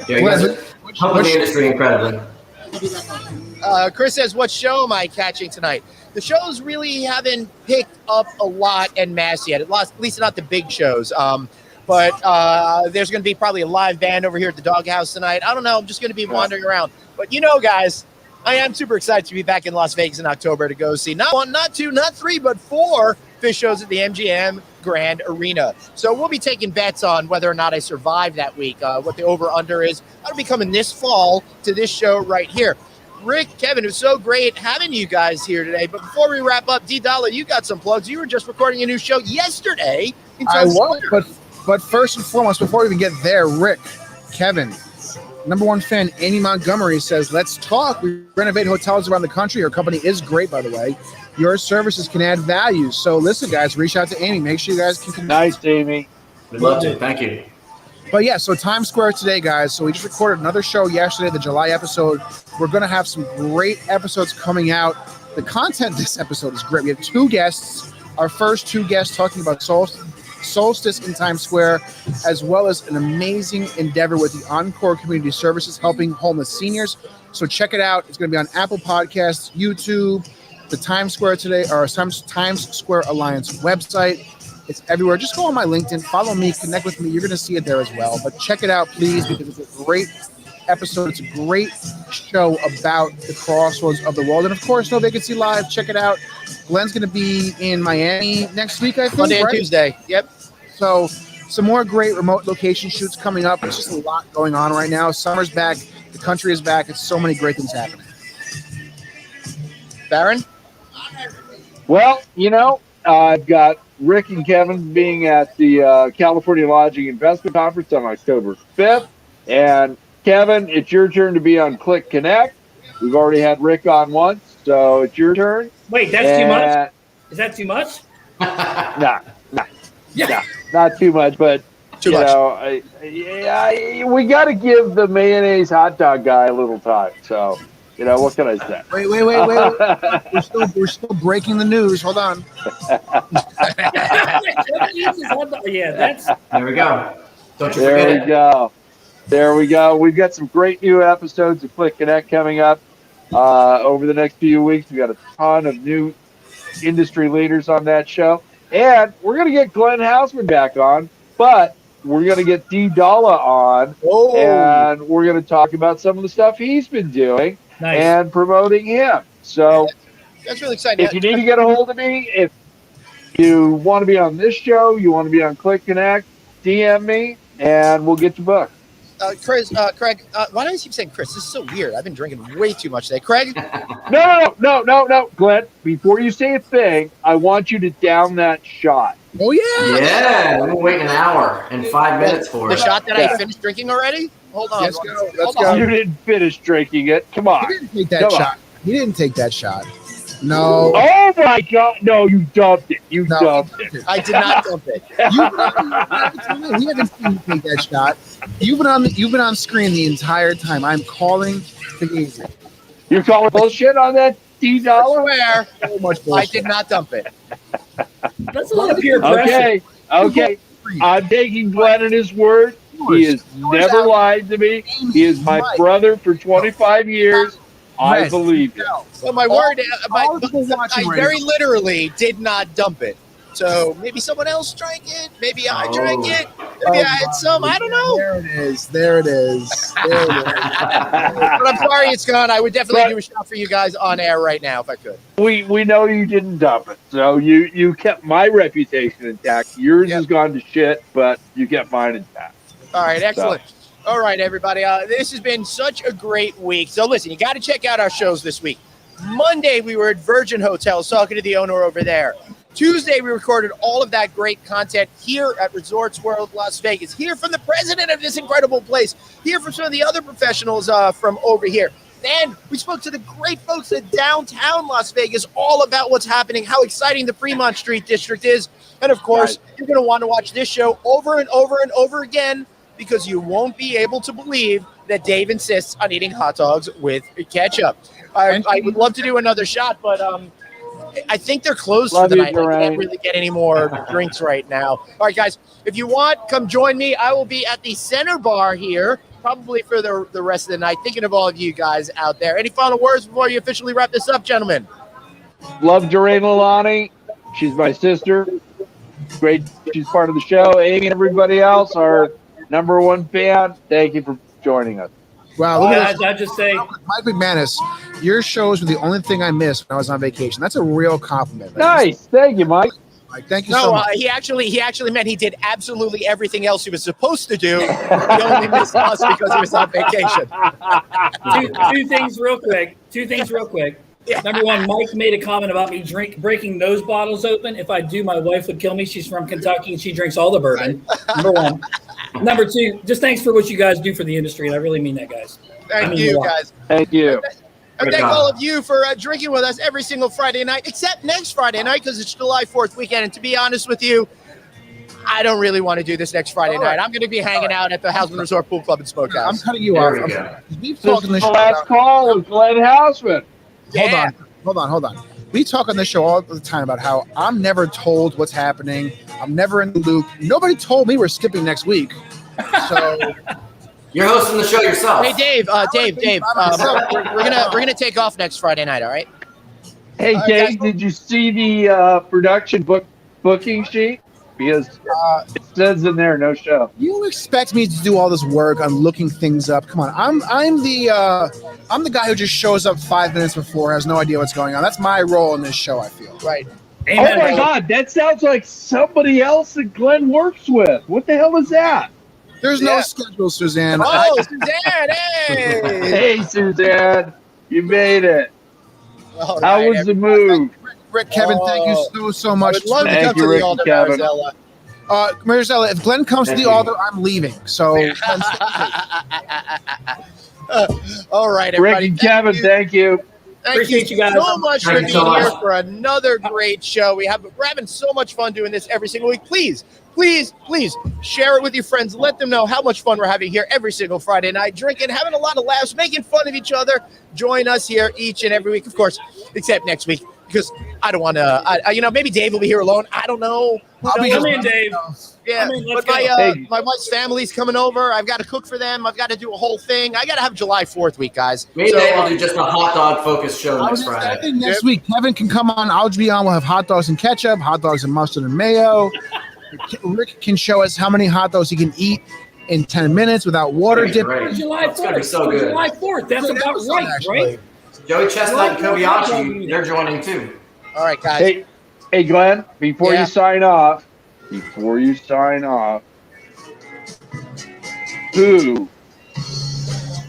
Yeah, you guys are helping the industry incredibly. Chris says, what show am I catching tonight? The shows really haven't picked up a lot en masse yet, at least not the big shows. But there's going to be probably a live band over here at the Doghouse tonight. I don't know. I'm just going to be wandering around. But guys, I am super excited to be back in Las Vegas in October to go see not 1, not 2, not 3, but 4 Fish shows at the MGM Grand Arena. So we'll be taking bets on whether or not I survive that week, what the over-under is. I'll be coming this fall to this show right here. Rick, Kevin, it was so great having you guys here today. But before we wrap up, D-Dollar, you got some plugs. You were just recording a new show yesterday. I was, but first and foremost, before we even get there, Rick, Kevin, number one fan, Amy Montgomery says, let's talk. We renovate hotels around the country. Her company is great, by the way. Your services can add value. So listen, guys, reach out to Amy. Make sure you guys can connect. Nice, Amy. We'd love to. Thank you. But yeah, so Times Square today, guys. So we just recorded another show yesterday, the July episode. We're going to have some great episodes coming out. The content this episode is great. We have 2 guests. Our first 2 guests talking about Solstice in Times Square, as well as an amazing endeavor with the Encore Community Services helping homeless seniors. So check it out. It's going to be on Apple Podcasts, YouTube, the Times Square today, or Times Square Alliance website. It's everywhere. Just go on my LinkedIn, follow me, connect with me. You're going to see it there as well. But check it out, please, because it's a great episode. It's a great show about the crossroads of the world. And, of course, No Vacancy Live. Check it out. Glenn's going to be in Miami next week, I think. Monday and Tuesday. Yep. So some more great remote location shoots coming up. It's just a lot going on right now. Summer's back. The country is back. It's so many great things happening. Baron? Well, I've got Rick and Kevin being at the California Lodging Investment Conference on October 5th. And Kevin, it's your turn to be on Click Connect. We've already had Rick on once, so it's your turn. Wait, that's too much? Is that too much? Nah, not too much, but too much. We got to give the mayonnaise hot dog guy a little time. So, what can I say? Wait. We're still breaking the news. Hold on. Yeah, that's. There we go. Don't you forget it. There we go. We've got some great new episodes of Click Connect coming up over the next few weeks. We've got a ton of new industry leaders on that show. And we're going to get Glenn Hausman back on, but we're going to get D-Dollar on, and we're going to talk about some of the stuff he's been doing and promoting him. So that's really exciting. If you need to get a hold of me, if you want to be on this show, you want to be on Click Connect, DM me, and we'll get you booked. Craig, why do I keep saying Chris? This is so weird. I've been drinking way too much today. Craig? No. Glenn, before you say a thing, I want you to down that shot. Oh, yeah. Yeah, we're waiting an hour and 5 minutes for the it. shot that I finished drinking already? Hold on. Let's go. You didn't finish drinking it. Come on. He didn't take that shot. He didn't take that shot. No. Oh, my God. No, you dumped it. Dumped it. I did not dump it. We haven't seen you take that shot. You've been on screen the entire time. I'm calling the game. You're calling bullshit on that D-Dollar? Where? So much bullshit. I did not dump it. That's a lot of peer pressure. Okay. I'm taking Glenn at his word. He has never lied to me. He is my brother for 25 years. I believe it. Well, my word, I very literally did not dump it. So maybe someone else drank it. Maybe I drank it. Maybe I had some. I don't know. There it is. There it is. There it is. But I'm sorry it's gone. I would definitely do a shot for you guys on air right now if I could. We know you didn't dump it, so you kept my reputation intact. Yours has gone to shit, but you kept mine intact. All right, excellent. So. All right, everybody. This has been such a great week. So listen, you got to check out our shows this week. Monday, we were at Virgin Hotels talking to the owner over there. Tuesday, we recorded all of that great content here at Resorts World Las Vegas. Hear from the president of this incredible place. Hear from some of the other professionals from over here. Then we spoke to the great folks at downtown Las Vegas all about what's happening, how exciting the Fremont Street District is. And, of course, you're going to want to watch this show over and over and over again because you won't be able to believe that Dave insists on eating hot dogs with ketchup. I would love to do another shot, but I think they're closed for the night. I can't really get any more drinks right now. All right, guys, if you want, come join me. I will be at the center bar here probably for the rest of the night. Thinking of all of you guys out there. Any final words before you officially wrap this up, gentlemen? Love Doreen Lalani. She's my sister. Great. She's part of the show. Amy and everybody else, our number one fan. Thank you for joining us. Wow, look at I just say, Mike McManus, your shows were the only thing I missed when I was on vacation. That's a real compliment. Nice. Thank you, Mike. Thank you so much. He actually meant he did absolutely everything else he was supposed to do. He only missed us because he was on vacation. Two things real quick. Yeah. Number one, Mike made a comment about me breaking those bottles open. If I do, my wife would kill me. She's from Kentucky and she drinks all the bourbon. Number one. Number two, just thanks for what you guys do for the industry. And I really mean that, guys. Thank you, guys. Thank you. And thank all of you for drinking with us every single Friday night, except next Friday night because it's July 4th weekend. And to be honest with you, I don't really want to do this next Friday night. I'm going to be hanging out at the Houseman Resort Pool Club in Smokehouse. I'm cutting you off. This is the last call with Glenn Houseman. Hold on. We talk on this show all the time about how I'm never told what's happening. I'm never in the loop. Nobody told me we're skipping next week. So you're hosting the show yourself. Hey, Dave. We're gonna take off next Friday night. All right. Hey, Dave, did you see the production booking sheet? Because it says in there, no show. You expect me to do all this work on looking things up? Come on, I'm the guy who just shows up 5 minutes before, has no idea what's going on. That's my role in this show. I feel right. Amen. Oh my God, that sounds like somebody else that Glenn works with. What the hell is that? There's no schedule, Suzanne. Oh, Suzanne! Hey, hey, Suzanne, you made it. How was the move? Rick, Kevin, thank you so much. I would love to come to the Alder, Marizella. Marizella, if Glenn comes to the Alder, I'm leaving. So, all right, everybody. Rick and Kevin, thank you. Appreciate you guys so much for being here for another great show. We're having so much fun doing this every single week. Please share it with your friends. Let them know how much fun we're having here every single Friday night, drinking, having a lot of laughs, making fun of each other. Join us here each and every week, of course, except next week. Because I don't want to, maybe Dave will be here alone. I don't know. Come in, Dave. Yeah, but my wife's family's coming over. I've got to cook for them. I've got to do a whole thing. I got to have July 4th week, guys. Maybe Dave will do just a hot dog focused show next Friday. I think next week Kevin can come on. I'll be on. We'll have hot dogs and ketchup, hot dogs and mustard and mayo. Rick can show us how many hot dogs he can eat in 10 minutes without water dip. July 4th. So good. July 4th. That's about right? Joey Chestnut and Kobayashi, they're joining too. All right, guys. Hey, Glenn, before you sign off, who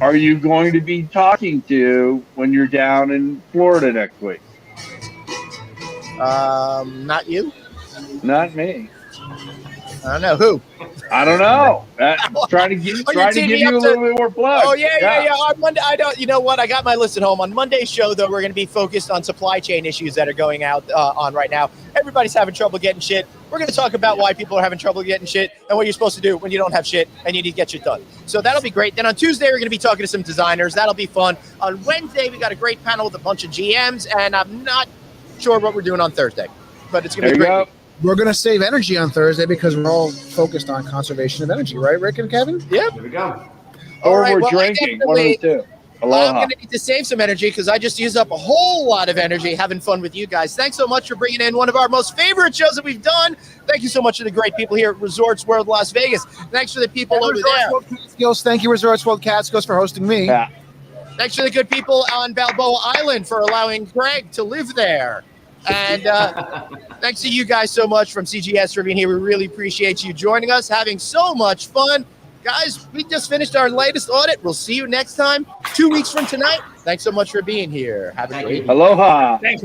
are you going to be talking to when you're down in Florida next week? Not you. Not me. I don't know who. I don't know. Trying to give you a little bit more plug. Oh yeah. On Monday, I don't. You know what? I got my list at home. On Monday's show, though, we're going to be focused on supply chain issues that are going out on right now. Everybody's having trouble getting shit. We're going to talk about why people are having trouble getting shit and what you're supposed to do when you don't have shit and you need to get shit done. So that'll be great. Then on Tuesday, we're going to be talking to some designers. That'll be fun. On Wednesday, we got a great panel with a bunch of GMs, and I'm not sure what we're doing on Thursday, but it's going to be great. We're going to save energy on Thursday because we're all focused on conservation of energy, right, Rick and Kevin? Yep. Here we go. Or we're drinking, one of the two. Aloha. I'm going to need to save some energy because I just used up a whole lot of energy having fun with you guys. Thanks so much for bringing in one of our most favorite shows that we've done. Thank you so much to the great people here at Resorts World Las Vegas. Thanks for the people over there. World Catskills. Thank you, Resorts World Catskills, for hosting me. Yeah. Thanks to the good people on Balboa Island for allowing Greg to live there. And thanks to you guys so much from CGS for being here. We really appreciate you joining us, having so much fun. Guys, we just finished our latest audit. We'll see you next time, 2 weeks from tonight. Thanks so much for being here. Have a great Aloha. Thanks.